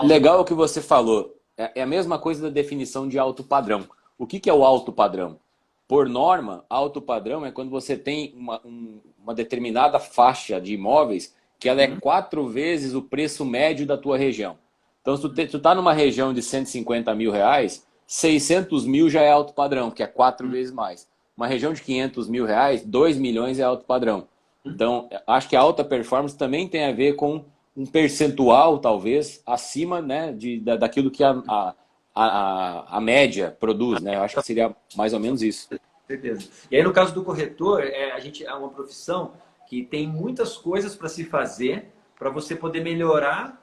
Speaker 1: Legal o que você falou. É a mesma coisa da definição de alto padrão. O que é o alto padrão? Por norma, alto padrão é quando você tem uma determinada faixa de imóveis que ela é 4 vezes o preço médio da tua região. Então, se tu tá numa região de 150 mil reais, 600 mil já é alto padrão, que é 4 vezes mais. Uma região de 500 mil reais, 2 milhões é alto padrão. Então, acho que a alta performance também tem a ver com um percentual, talvez, acima, né, daquilo que a média produz, né? Eu acho que seria mais ou menos isso.
Speaker 2: Certeza. E aí, no caso do corretor, a gente é uma profissão que tem muitas coisas para se fazer para você poder melhorar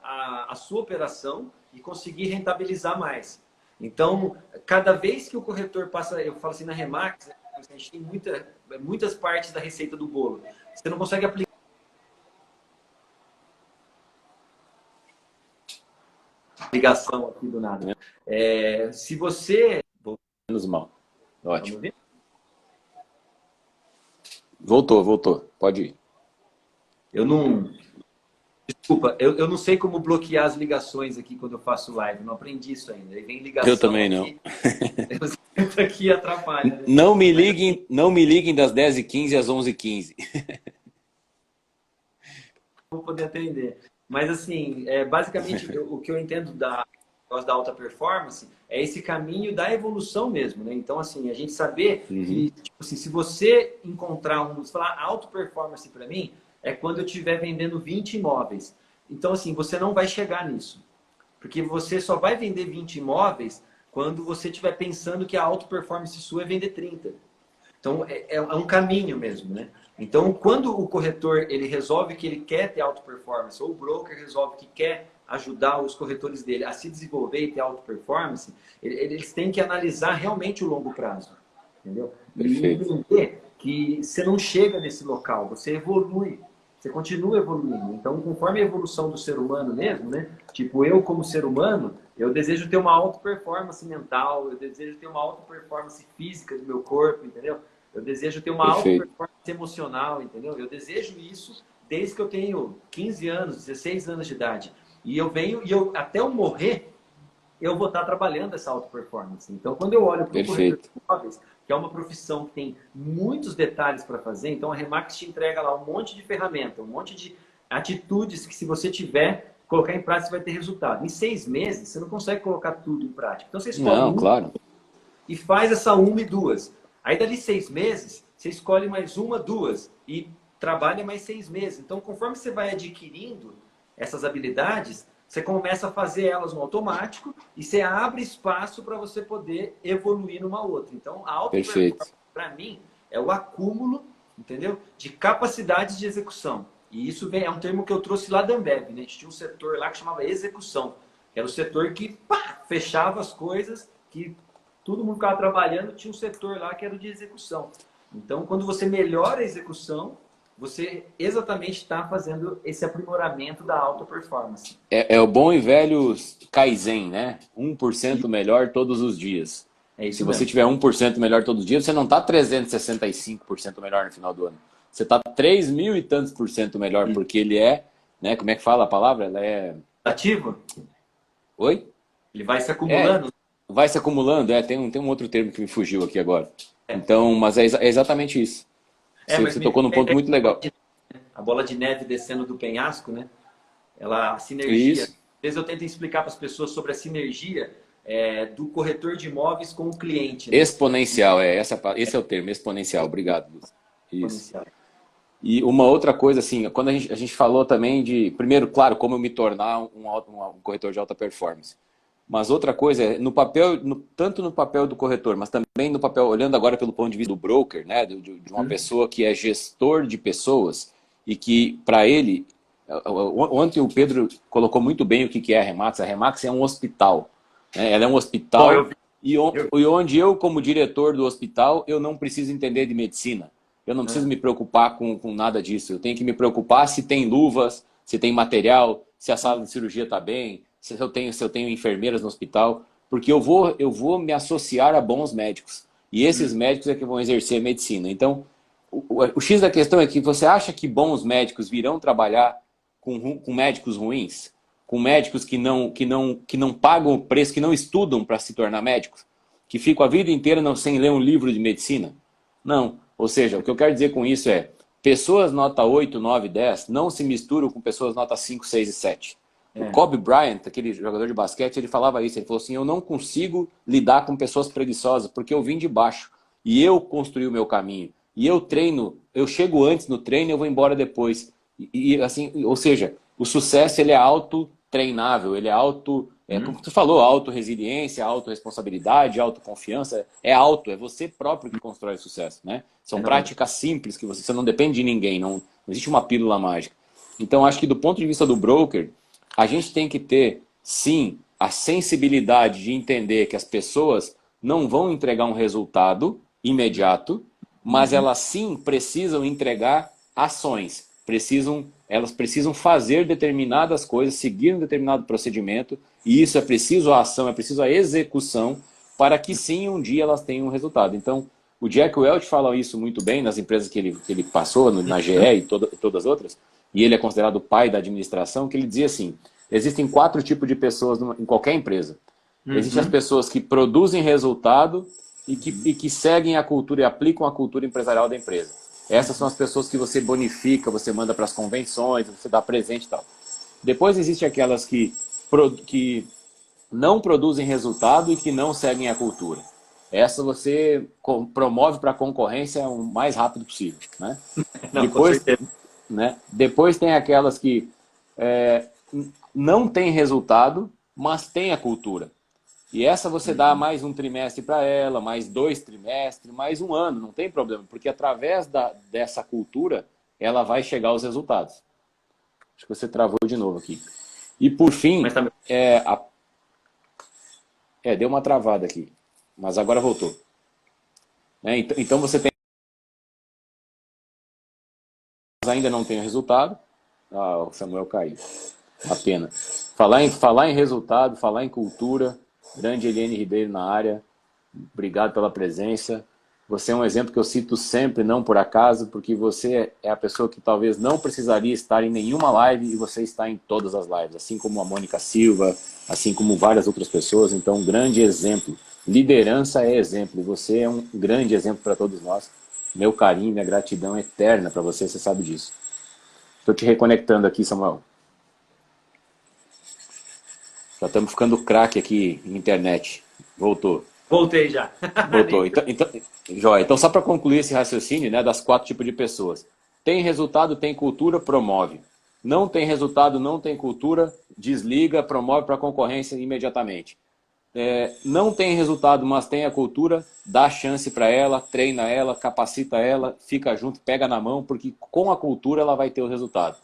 Speaker 2: a sua operação e conseguir rentabilizar mais. Então, cada vez que o corretor passa, eu falo assim, na Remax, a gente tem muitas partes da receita do bolo. Você não consegue aplicar ligação aqui do nada. Se você...
Speaker 1: Menos mal. Ótimo. Voltou. Pode ir.
Speaker 2: Desculpa, eu não sei como bloquear as ligações aqui quando eu faço live. Não aprendi isso ainda. Aí vem ligação.
Speaker 1: Eu também não.
Speaker 2: Eu aqui atrapalha. Né?
Speaker 1: Não me liguem das 10h15 às 11h15.
Speaker 2: Vou poder atender. Mas, assim, basicamente, o que eu entendo da alta performance é esse caminho da evolução mesmo, né? Então, assim, a gente saber que, tipo assim, se você encontrar se falar alta performance para mim, é quando eu estiver vendendo 20 imóveis. Então, assim, você não vai chegar nisso. Porque você só vai vender 20 imóveis quando você estiver pensando que a alta performance sua é vender 30. Então, é um caminho mesmo, né? Então, quando o corretor ele resolve que ele quer ter alta performance, ou o broker resolve que quer ajudar os corretores dele a se desenvolver e ter alta performance, eles têm que analisar realmente o longo prazo, entendeu?
Speaker 1: Perfeito.
Speaker 2: E entender que você não chega nesse local, você evolui, você continua evoluindo. Então, conforme a evolução do ser humano mesmo, né? Tipo, eu como ser humano, eu desejo ter uma alta performance mental, eu desejo ter uma alta performance física do meu corpo, entendeu? Eu desejo ter uma alta performance emocional, entendeu? Eu desejo isso desde que eu tenho 15 anos, 16 anos de idade. E eu venho, até eu morrer, eu vou estar trabalhando essa alta performance. Então, quando eu olho para o corretor de imóveis, que é uma profissão que tem muitos detalhes para fazer, então a Remax te entrega lá um monte de ferramenta, um monte de atitudes que, se você tiver, colocar em prática, você vai ter resultado. Em 6 meses, você não consegue colocar tudo em prática. Então, você escolhe
Speaker 1: claro.
Speaker 2: E faz essa uma e duas. Aí, dali 6 meses, você escolhe mais uma, duas. E trabalha mais 6 meses. Então, conforme você vai adquirindo essas habilidades, você começa a fazer elas no automático e você abre espaço para você poder evoluir numa outra. Então, a alta performance, para mim, é o acúmulo, entendeu? De capacidades de execução. E isso é um termo que eu trouxe lá da Ambev, né? A gente tinha um setor lá que chamava execução. Que era o setor que fechava as coisas, que todo mundo ficava trabalhando, tinha um setor lá que era o de execução. Então, quando você melhora a execução, você exatamente está fazendo esse aprimoramento da alta performance.
Speaker 1: É o bom e velho Kaizen, né? 1% melhor todos os dias. Se você tiver 1% melhor todos os dias, você não está 365% melhor no final do ano. Você está 3.000 e tantos por cento melhor, porque ele é, né? Como é que fala a palavra? Ela é...
Speaker 2: Ativo?
Speaker 1: Oi?
Speaker 2: Ele vai se acumulando?
Speaker 1: Vai se acumulando, tem um outro termo que me fugiu aqui agora. Então, mas é exatamente isso. Você tocou num ponto muito legal.
Speaker 2: A bola de neve descendo do penhasco, né? A sinergia.
Speaker 1: Isso.
Speaker 2: Às vezes eu tento explicar para as pessoas sobre a sinergia do corretor de imóveis com o cliente. Né?
Speaker 1: Exponencial, esse é o termo, exponencial. Obrigado, Luiz. Isso. E uma outra coisa, assim, quando a gente falou também de, primeiro, claro, como eu me tornar um corretor de alta performance. Mas outra coisa é, no papel, tanto no papel do corretor, mas também no papel, olhando agora pelo ponto de vista do broker, né, de uma pessoa que é gestor de pessoas e que, para ele, ontem o Pedro colocou muito bem o que é a Remax. A Remax é um hospital. Né? Ela é um hospital e onde eu, como diretor do hospital, eu não preciso entender de medicina. Eu não preciso me preocupar com nada disso. Eu tenho que me preocupar se tem luvas, se tem material, se a sala de cirurgia está bem, se eu tenho enfermeiras no hospital, porque eu vou me associar a bons médicos. E esses médicos é que vão exercer a medicina. Então, o X da questão é que você acha que bons médicos virão trabalhar com médicos ruins? Com médicos que não pagam o preço, que não estudam para se tornar médicos? Que ficam a vida inteira sem ler um livro de medicina? Não. Ou seja, o que eu quero dizer com isso é, pessoas nota 8, 9, 10 não se misturam com pessoas nota 5, 6 e 7. O Kobe Bryant, aquele jogador de basquete, ele falava isso. Ele falou assim, eu não consigo lidar com pessoas preguiçosas, porque eu vim de baixo. E eu construí o meu caminho. E eu treino, eu chego antes no treino e eu vou embora depois. Assim, ou seja, o sucesso ele é auto-treinável, ele é como tu falou, auto-resiliência, auto-responsabilidade, autoconfiança. É você próprio que constrói o sucesso. Né? São práticas simples, que você não depende de ninguém, não existe uma pílula mágica. Então, acho que do ponto de vista do broker, a gente tem que ter, sim, a sensibilidade de entender que as pessoas não vão entregar um resultado imediato, mas elas sim precisam entregar ações. Elas precisam fazer determinadas coisas, seguir um determinado procedimento, e isso é preciso a ação, é preciso a execução, para que sim, um dia elas tenham um resultado. Então, o Jack Welch fala isso muito bem nas empresas que ele passou, na GE e todas as outras, e ele é considerado o pai da administração, que ele dizia assim, existem 4 tipos de pessoas em qualquer empresa. Existem as pessoas que produzem resultado e que seguem a cultura e aplicam a cultura empresarial da empresa. Essas são as pessoas que você bonifica, você manda para as convenções, você dá presente e tal. Depois existem aquelas que não produzem resultado e que não seguem a cultura. Essa você promove para a concorrência o mais rápido possível. Né?
Speaker 2: Não, com certeza.
Speaker 1: Né? Depois tem aquelas que não têm resultado, mas têm a cultura. E essa você dá mais um trimestre para ela, mais 2 trimestres, mais um ano, não tem problema, porque através dessa cultura ela vai chegar aos resultados. Acho que você travou de novo aqui. E por fim, deu uma travada aqui, mas agora voltou. Então você tem ainda não tem o resultado. O Samuel caiu. A pena. Falar em resultado, falar em cultura. Grande Eliane Ribeiro na área. Obrigado pela presença. Você é um exemplo que eu cito sempre, não por acaso, porque você é a pessoa que talvez não precisaria estar em nenhuma live e você está em todas as lives, assim como a Mônica Silva, assim como várias outras pessoas. Então, um grande exemplo. Liderança é exemplo e você é um grande exemplo para todos nós. Meu carinho, minha gratidão é eterna para você, você sabe disso. Estou te reconectando aqui, Samuel. Já estamos ficando craque aqui em internet. Voltou.
Speaker 2: Voltei já.
Speaker 1: Voltou. Joia. Então, só para concluir esse raciocínio, né, das 4 tipos de pessoas. Tem resultado, tem cultura, promove. Não tem resultado, não tem cultura, desliga, promove para a concorrência imediatamente. Não tem resultado, mas tem a cultura, dá chance para ela, treina ela, capacita ela, fica junto, pega na mão, porque com a cultura ela vai ter o resultado.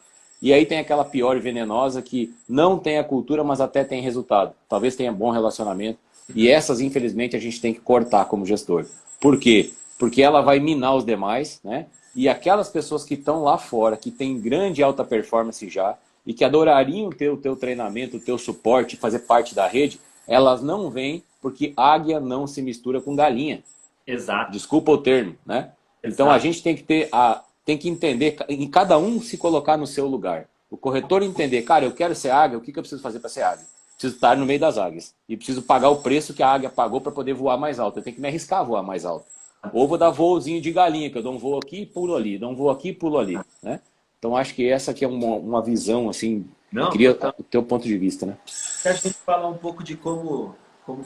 Speaker 1: E aí tem aquela pior e venenosa que não tem a cultura, mas até tem resultado. Talvez tenha bom relacionamento. E essas, infelizmente, a gente tem que cortar como gestor. Por quê? Porque ela vai minar os demais, né? E aquelas pessoas que estão lá fora, que têm grande alta performance já, e que adorariam ter o teu treinamento, o teu suporte, fazer parte da rede, elas não vêm porque águia não se mistura com galinha.
Speaker 2: Exato.
Speaker 1: Desculpa o termo, né? Então a
Speaker 2: Exato.
Speaker 1: gente tem que entender, em cada um se colocar no seu lugar. O corretor entender, cara, eu quero ser águia, o que eu preciso fazer para ser águia? Preciso estar no meio das águias. E preciso pagar o preço que a águia pagou para poder voar mais alto. Eu tenho que me arriscar a voar mais alto. Ou vou dar voozinho de galinha, que eu dou um voo aqui e pulo ali, dou um voo aqui e pulo ali, né? Então acho que essa aqui é uma visão, assim,
Speaker 2: Não,
Speaker 1: queria
Speaker 2: total.
Speaker 1: o teu ponto de vista, né?
Speaker 2: A gente falar um pouco de como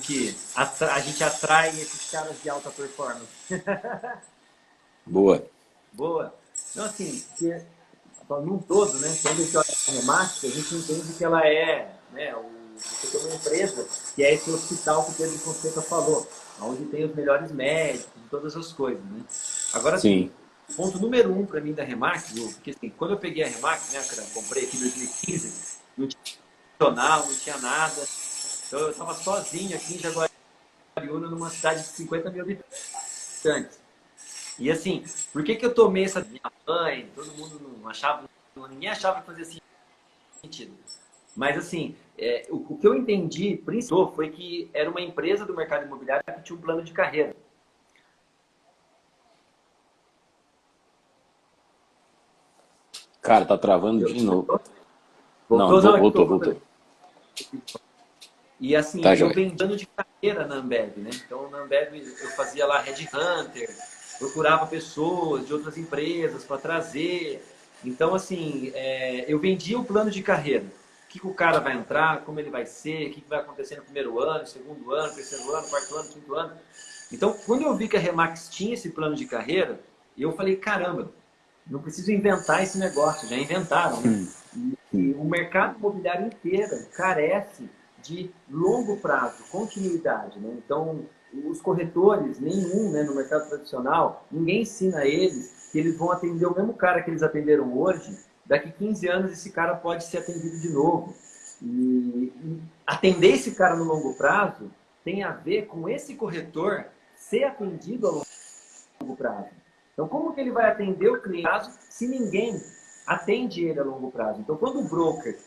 Speaker 2: que a gente atrai esses caras de alta performance.
Speaker 1: Boa.
Speaker 2: Boa. Não, assim, porque, num todo, né? Quando a gente olha a Remax, a gente entende que ela é, né? Você tem uma empresa que é esse hospital que o Pedro Fonseca falou, onde tem os melhores médicos, todas as coisas, né? Agora, assim,
Speaker 1: Sim.
Speaker 2: ponto número 1 para mim da Remax, porque assim, quando eu peguei a Remax, né, cara, comprei aqui em 2015, não tinha jornal, não tinha nada. Então eu estava sozinho aqui em Jaguariúna, numa cidade de 50 mil habitantes. E assim, por que que eu tomei essa... Minha mãe, todo mundo não achava, ninguém achava que fazia sentido. Mas assim, o que eu entendi, principalmente, foi que era uma empresa do mercado imobiliário que tinha um plano de carreira.
Speaker 1: Cara, tá travando de novo. Não,
Speaker 2: Voltou? Não, aqui
Speaker 1: voltou,
Speaker 2: estou.
Speaker 1: voltou.
Speaker 2: E assim,
Speaker 1: Tá,
Speaker 2: eu
Speaker 1: joia.
Speaker 2: vendi plano de carreira na Ambev, né? Então na Ambev eu fazia lá Headhunter, procurava pessoas de outras empresas para trazer. Então assim, eu vendia o plano de carreira. O que o cara vai entrar, como ele vai ser, o que vai acontecer no primeiro ano, segundo ano, terceiro ano, quarto ano, quinto ano. Então, quando eu vi que a Remax tinha esse plano de carreira, eu falei, caramba, não preciso inventar esse negócio, já inventaram, né? E o mercado imobiliário inteiro carece de longo prazo, continuidade, né? Então, os corretores, nenhum, né, no mercado tradicional, ninguém ensina eles que eles vão atender o mesmo cara que eles atenderam hoje, daqui 15 anos esse cara pode ser atendido de novo. E atender esse cara no longo prazo tem a ver com esse corretor ser atendido a longo prazo. Então, como que ele vai atender o cliente se ninguém atende ele a longo prazo? Então, quando o broker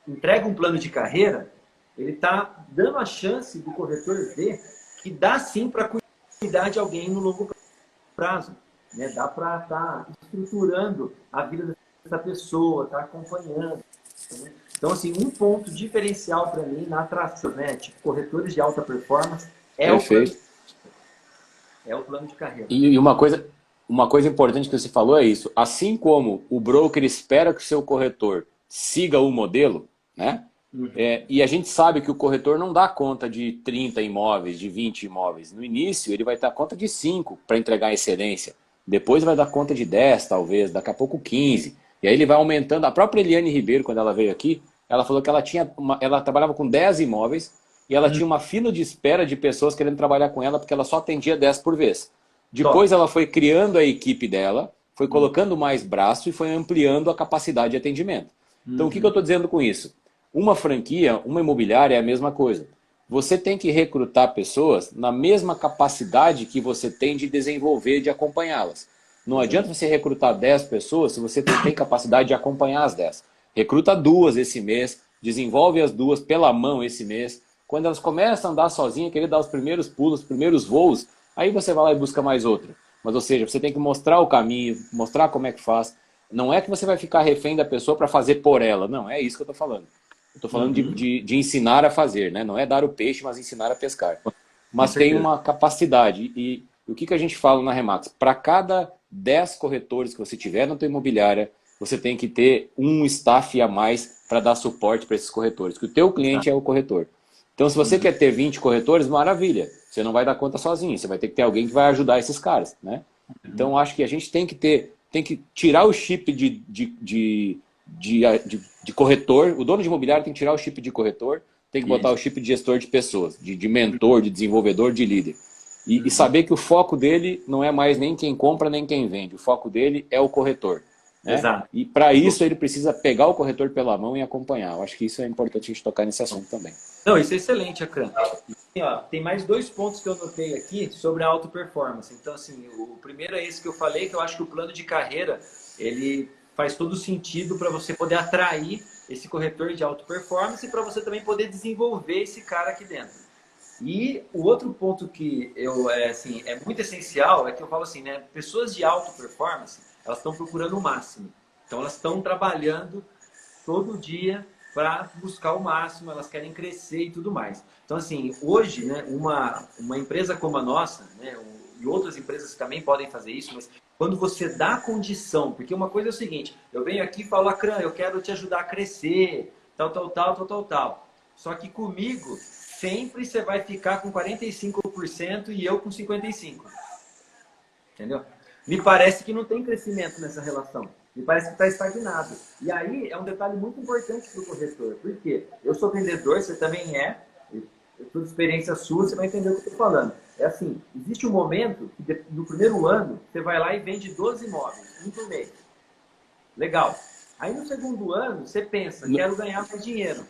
Speaker 2: entrega um plano de carreira, ele está dando a chance do corretor ver que dá sim para cuidar de alguém no longo prazo. Né? Dá para estar estruturando a vida dessa pessoa, estar acompanhando. Né? Então, assim, um ponto diferencial para mim na atração, né? Tipo, corretores de alta performance,
Speaker 1: Perfeito.
Speaker 2: é o plano de carreira.
Speaker 1: E uma coisa importante que você falou é isso. Assim como o broker espera que o seu corretor siga o modelo, né? E a gente sabe que o corretor não dá conta de 30 imóveis, de 20 imóveis. No início, ele vai dar conta de 5 para entregar a excelência. Depois vai dar conta de 10, talvez, daqui a pouco 15. E aí ele vai aumentando. A própria Eliane Ribeiro, quando ela veio aqui, ela falou que ela trabalhava com 10 imóveis e ela tinha uma fila de espera de pessoas querendo trabalhar com ela porque ela só atendia 10 por vez. Depois
Speaker 2: Top.
Speaker 1: ela foi criando a equipe dela, foi colocando mais braço e foi ampliando a capacidade de atendimento. Então o que eu estou dizendo com isso? Uma franquia, uma imobiliária é a mesma coisa. Você tem que recrutar pessoas na mesma capacidade que você tem de desenvolver e de acompanhá-las. Não adianta você recrutar 10 pessoas se você não tem capacidade de acompanhar as 10. Recruta 2 esse mês, desenvolve as 2 pela mão esse mês. Quando elas começam a andar sozinhas, querer dar os primeiros pulos, os primeiros voos, aí você vai lá e busca mais outra. Mas, ou seja, você tem que mostrar o caminho, mostrar como é que faz. Não é que você vai ficar refém da pessoa para fazer por ela. Não, é isso que eu estou falando. Eu estou falando de ensinar a fazer, né? Não é dar o peixe, mas ensinar a pescar.
Speaker 2: Com
Speaker 1: Mas tem
Speaker 2: certeza.
Speaker 1: uma capacidade. E o que a gente fala na Remax? Para cada 10 corretores que você tiver na tua imobiliária, você tem que ter um staff a mais para dar suporte para esses corretores. Que o teu cliente é o corretor. Então, se você quer ter 20 corretores, maravilha. Você não vai dar conta sozinho. Você vai ter que ter alguém que vai ajudar esses caras, né? Então, acho que a gente tem que tirar o chip de corretor. O dono de imobiliário tem que tirar o chip de corretor, tem que botar o chip de gestor de pessoas, de mentor, de desenvolvedor, de líder. E saber que o foco dele não é mais nem quem compra, nem quem vende. O foco dele é o corretor. Né?
Speaker 2: Exato.
Speaker 1: E para isso ele precisa pegar o corretor pela mão e acompanhar. Eu acho que isso é importante a gente tocar nesse assunto também.
Speaker 2: Não, isso é excelente, Akran. E, ó, tem mais 2 pontos que eu notei aqui sobre a auto performance. Então, assim, o primeiro é esse que eu falei, que eu acho que o plano de carreira, ele faz todo sentido para você poder atrair esse corretor de alta performance e para você também poder desenvolver esse cara aqui dentro. E o outro ponto que é muito essencial é que eu falo assim, né? Pessoas de alta performance, elas estão procurando o máximo. Então, elas estão trabalhando todo dia para buscar o máximo, elas querem crescer e tudo mais. Então, assim, hoje, né, uma empresa como a nossa, né, e outras empresas também podem fazer isso, mas quando você dá condição, porque uma coisa é o seguinte, eu venho aqui e falo, Akran, eu quero te ajudar a crescer, tal. Só que comigo, sempre você vai ficar com 45% e eu com 55%. Entendeu? Me parece que não tem crescimento nessa relação. Me parece que está estagnado. E aí é um detalhe muito importante para o corretor. Por quê? Eu sou vendedor, você também é. Toda experiência sua, você vai entender o que eu estou falando. É assim, existe um momento que no primeiro ano, você vai lá e vende 12 imóveis, um por mês. Legal. Aí no segundo ano, você pensa, quero ganhar mais dinheiro.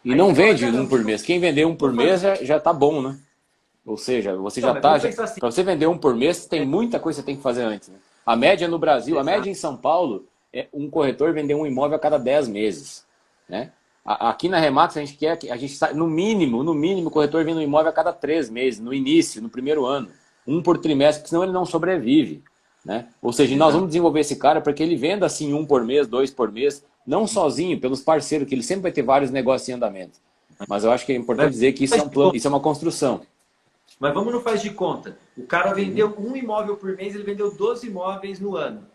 Speaker 1: E
Speaker 2: Aí
Speaker 1: não
Speaker 2: você fala,
Speaker 1: vende um por mês. Quem vender um por mês já tá bom, né? Ou seja, você já está...
Speaker 2: Assim.
Speaker 1: Para você vender um por mês, tem muita coisa que você tem que fazer antes. Né? A média no Brasil, a média em São Paulo, é um corretor vender um imóvel a cada 10 meses. Né? Aqui na Remax, a gente quer que no mínimo, o corretor vende um imóvel a cada 3 meses, no início, no primeiro ano. Um por trimestre, porque senão ele não sobrevive. Né? Ou seja, nós vamos desenvolver esse cara para que ele venda assim um por mês, 2 por mês, não sozinho, pelos parceiros, que ele sempre vai ter vários negócios em andamento. Mas eu acho que é importante dizer que isso é um plano, isso é uma construção.
Speaker 2: Mas vamos no faz de conta. O cara vendeu um imóvel por mês, ele vendeu 12 imóveis no ano.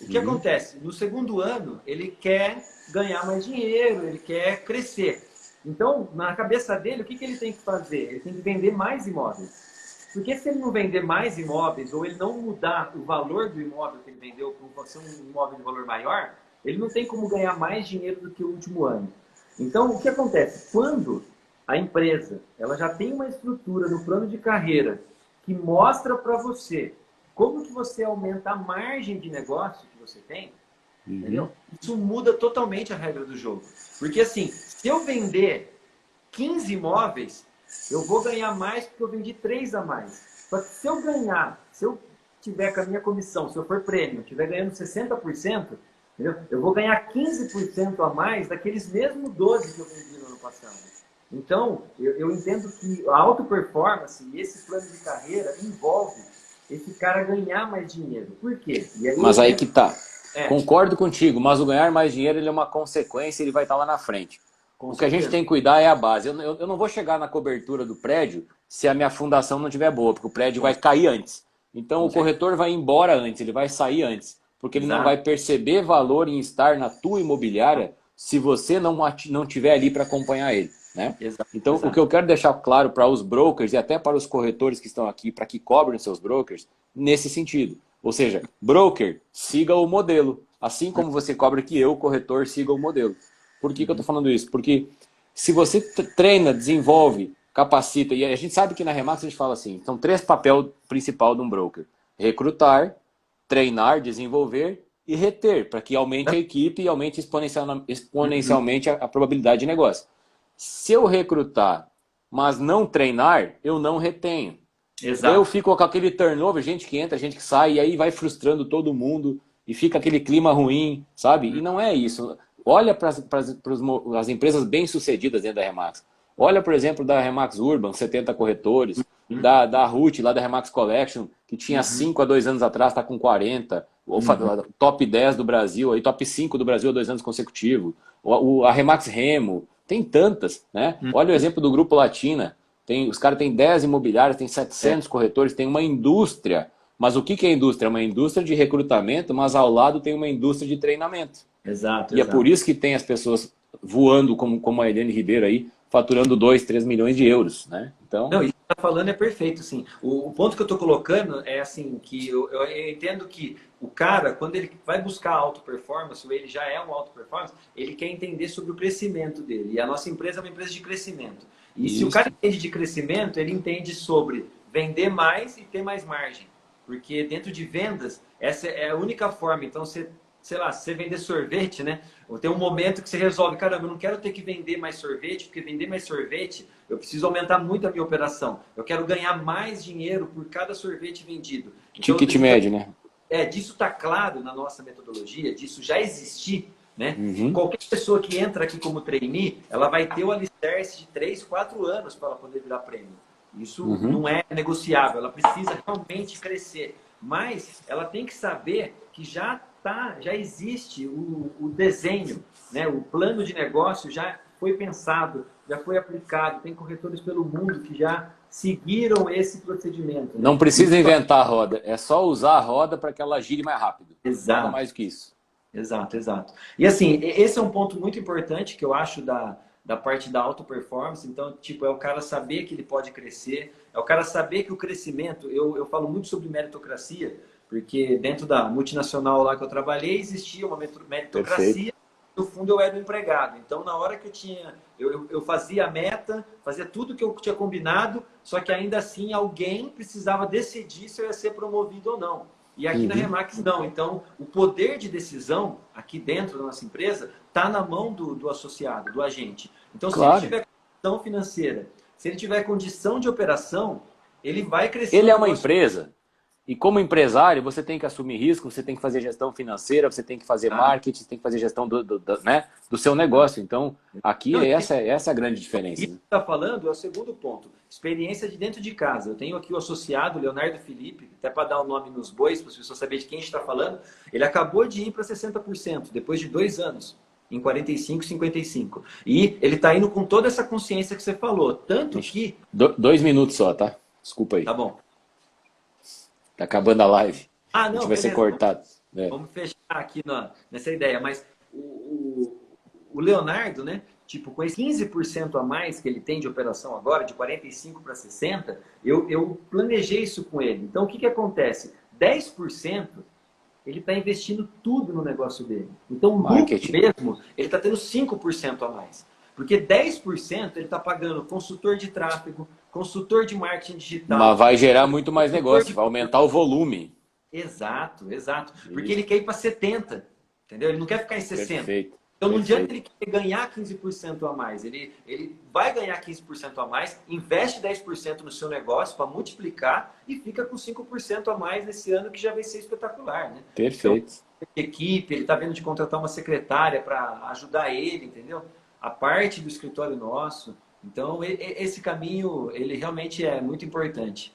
Speaker 2: O que acontece? No segundo ano, ele quer ganhar mais dinheiro, ele quer crescer. Então, na cabeça dele, o que ele tem que fazer? Ele tem que vender mais imóveis. Porque se ele não vender mais imóveis, ou ele não mudar o valor do imóvel que ele vendeu para ser um imóvel de valor maior, ele não tem como ganhar mais dinheiro do que o último ano. Então, o que acontece? Quando a empresa ela já tem uma estrutura no plano de carreira que mostra para você como que você aumenta a margem de negócio que você tem, entendeu? Isso muda totalmente a regra do jogo. Porque assim, se eu vender 15 imóveis, eu vou ganhar mais porque eu vendi 3 a mais. Só que se eu ganhar, se eu tiver com a minha comissão, se eu for prêmio, estiver ganhando 60%, entendeu? Eu vou ganhar 15% a mais daqueles mesmos 12 que eu vendi no ano passado. Então, eu entendo que a auto performance e esse plano de carreira envolve esse cara ganhar mais dinheiro. Por quê? E aí,
Speaker 1: mas aí que tá. Concordo contigo, mas o ganhar mais dinheiro ele é uma consequência, ele vai estar lá na frente. O que a gente tem que cuidar é a base. Eu não vou chegar na cobertura do prédio se a minha fundação não estiver boa, porque o prédio vai cair antes. Então o corretor vai embora antes, ele vai sair antes. Porque ele não vai perceber valor em estar na tua imobiliária se você não tiver ali para acompanhar ele. Né? Então, o que eu quero deixar claro para os brokers e até para os corretores que estão aqui, para que cobrem seus brokers, nesse sentido. Ou seja, broker, siga o modelo. Assim como você cobra que eu, corretor, siga o modelo. Por que eu estou falando isso? Porque se você treina, desenvolve, capacita, e a gente sabe que na Remax a gente fala assim, são 3 papéis principais de um broker. Recrutar, treinar, desenvolver e reter, para que aumente a equipe e aumente exponencialmente a probabilidade de negócio. Se eu recrutar, mas não treinar, eu não retenho. Daí eu fico com aquele turnover, gente que entra, gente que sai, e aí vai frustrando todo mundo, e fica aquele clima ruim, sabe? E não é isso. Olha para as empresas bem-sucedidas dentro da Remax. Olha, por exemplo, da Remax Urban, 70 corretores. da Ruth, lá da Remax Collection, que tinha 5 há 2 anos atrás, está com 40. O top 10 do Brasil, aí, top 5 do Brasil há 2 anos consecutivos. A Remax Remo, tem tantas, né? Olha o exemplo do Grupo Latina. Os caras têm 10 imobiliários, tem 700 corretores, tem uma indústria. Mas o que é indústria? É uma indústria de recrutamento, mas ao lado tem uma indústria de treinamento.
Speaker 2: Exato,
Speaker 1: E é por isso que tem as pessoas voando, como a Helene Ribeiro aí, faturando 2, 3 milhões de euros, né? Então...
Speaker 2: Não, isso que você está falando é perfeito, sim. O ponto que eu estou colocando é assim, que eu entendo que o cara, quando ele vai buscar auto performance, ou ele já é um auto performance, ele quer entender sobre o crescimento dele. E a nossa empresa é uma empresa de crescimento. E se o cara entende de crescimento, ele entende sobre vender mais e ter mais margem. Porque dentro de vendas, essa é a única forma. Então, você, sei lá, se você vender sorvete, né? Tem um momento que você resolve, caramba, eu não quero ter que vender mais sorvete, porque vender mais sorvete, eu preciso aumentar muito a minha operação. Eu quero ganhar mais dinheiro por cada sorvete vendido. Então,
Speaker 1: ticket médio, né?
Speaker 2: Disso está claro na nossa metodologia, disso já existir, né? Qualquer pessoa que entra aqui como trainee, ela vai ter o alicerce de 3, 4 anos para ela poder virar prêmio. Isso não é negociável, ela precisa realmente crescer. Mas ela tem que saber que já existe o desenho, né? O plano de negócio já foi pensado, já foi aplicado. Tem corretores pelo mundo que já seguiram esse procedimento. Né?
Speaker 1: Não precisa inventar a roda, é só usar a roda para que ela gire mais rápido.
Speaker 2: Exato.
Speaker 1: Nada mais do que isso.
Speaker 2: Exato, exato. E assim, esse é um ponto muito importante que eu acho da parte da auto performance. Então, tipo, é o cara saber que ele pode crescer, é o cara saber que o crescimento, eu falo muito sobre meritocracia, porque dentro da multinacional lá que eu trabalhei, existia uma meritocracia. Perfeito. No fundo, eu era um empregado. Então, na hora que eu fazia a meta, fazia tudo que eu tinha combinado, só que ainda assim alguém precisava decidir se eu ia ser promovido ou não. E aqui na Remax não. Então, o poder de decisão aqui dentro da nossa empresa está na mão do associado, do agente. Então, se ele tiver condição financeira, se ele tiver condição de operação, ele vai crescer.
Speaker 1: Ele é uma empresa. E como empresário, você tem que assumir risco, você tem que fazer gestão financeira, você tem que fazer marketing, você tem que fazer gestão do seu negócio. Então, aqui essa é a grande diferença.
Speaker 2: Isso que está falando é o segundo ponto. Experiência de dentro de casa. Eu tenho aqui o associado, Leonardo Felipe, até para dar o nome nos bois, para as pessoas saberem de quem a gente está falando. Ele acabou de ir para 60%, depois de 2 anos, em 45, 55. E ele está indo com toda essa consciência que você falou. Tanto que...
Speaker 1: 2 minutos só, tá? Desculpa aí.
Speaker 2: Tá bom.
Speaker 1: Tá acabando a live.
Speaker 2: Não,
Speaker 1: a gente vai ser cortado.
Speaker 2: Vamos fechar aqui nessa ideia. Mas o Leonardo, né? Tipo, com esse 15% a mais que ele tem de operação agora, de 45 para 60, eu planejei isso com ele. Então, o que acontece? 10% ele está investindo tudo no negócio dele. Então, o lucro mesmo, ele está tendo 5% a mais. Porque 10% ele está pagando consultor de tráfego, consultor de marketing digital.
Speaker 1: Mas vai gerar muito mais negócio, vai aumentar o volume.
Speaker 2: Exato, exato. Porque ele quer ir para 70, entendeu? Ele não quer ficar em 60.
Speaker 1: Perfeito.
Speaker 2: Então, não adianta ele querer ganhar 15% a mais. Ele vai ganhar 15% a mais, investe 10% no seu negócio para multiplicar e fica com 5% a mais nesse ano, que já vai ser espetacular, né?
Speaker 1: Perfeito.
Speaker 2: Então, equipe, ele está vendo de contratar uma secretária para ajudar ele, entendeu? A parte do escritório nosso. Então, esse caminho, ele realmente é muito importante.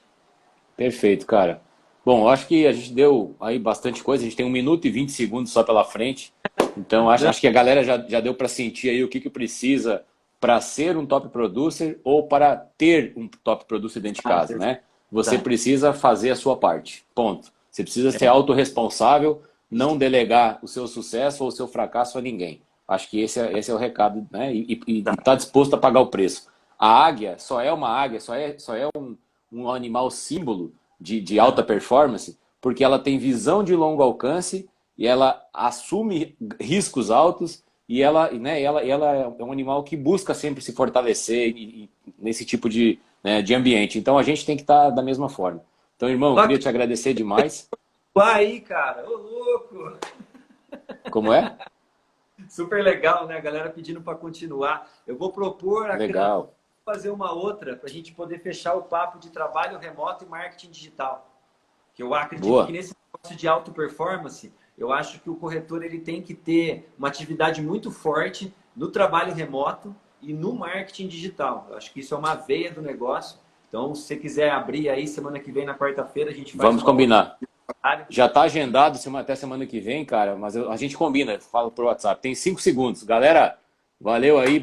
Speaker 1: Perfeito, cara. Bom, acho que a gente deu aí bastante coisa. A gente tem 1 minuto e 20 segundos só pela frente. Então, acho que a galera já deu para sentir aí o que precisa para ser um top producer ou para ter um top producer dentro de casa, né? Você precisa fazer a sua parte. Ponto. Você precisa ser autorresponsável, não delegar o seu sucesso ou o seu fracasso a ninguém. Acho que esse é o recado, né? E tá disposto a pagar o preço. A águia só é uma águia, só é um animal símbolo de alta performance, porque ela tem visão de longo alcance e ela assume riscos altos e ela é um animal que busca sempre se fortalecer nesse tipo de ambiente. Então a gente tem que estar da mesma forma. Então, irmão, queria te agradecer demais.
Speaker 2: Aí, cara, ô louco!
Speaker 1: Como é?
Speaker 2: Super legal, né? A galera pedindo para continuar. Eu vou propor fazer uma outra para a gente poder fechar o papo de trabalho remoto e marketing digital. Que eu acredito que nesse negócio de alta performance, eu acho que o corretor ele tem que ter uma atividade muito forte no trabalho remoto e no marketing digital. Eu acho que isso é uma veia do negócio. Então, se você quiser abrir aí semana que vem, na quarta-feira, a gente faz.
Speaker 1: Vamos combinar.
Speaker 2: Área.
Speaker 1: Já está agendado até semana que vem, cara, mas a gente combina, fala por WhatsApp. Tem 5 segundos. Galera, valeu aí.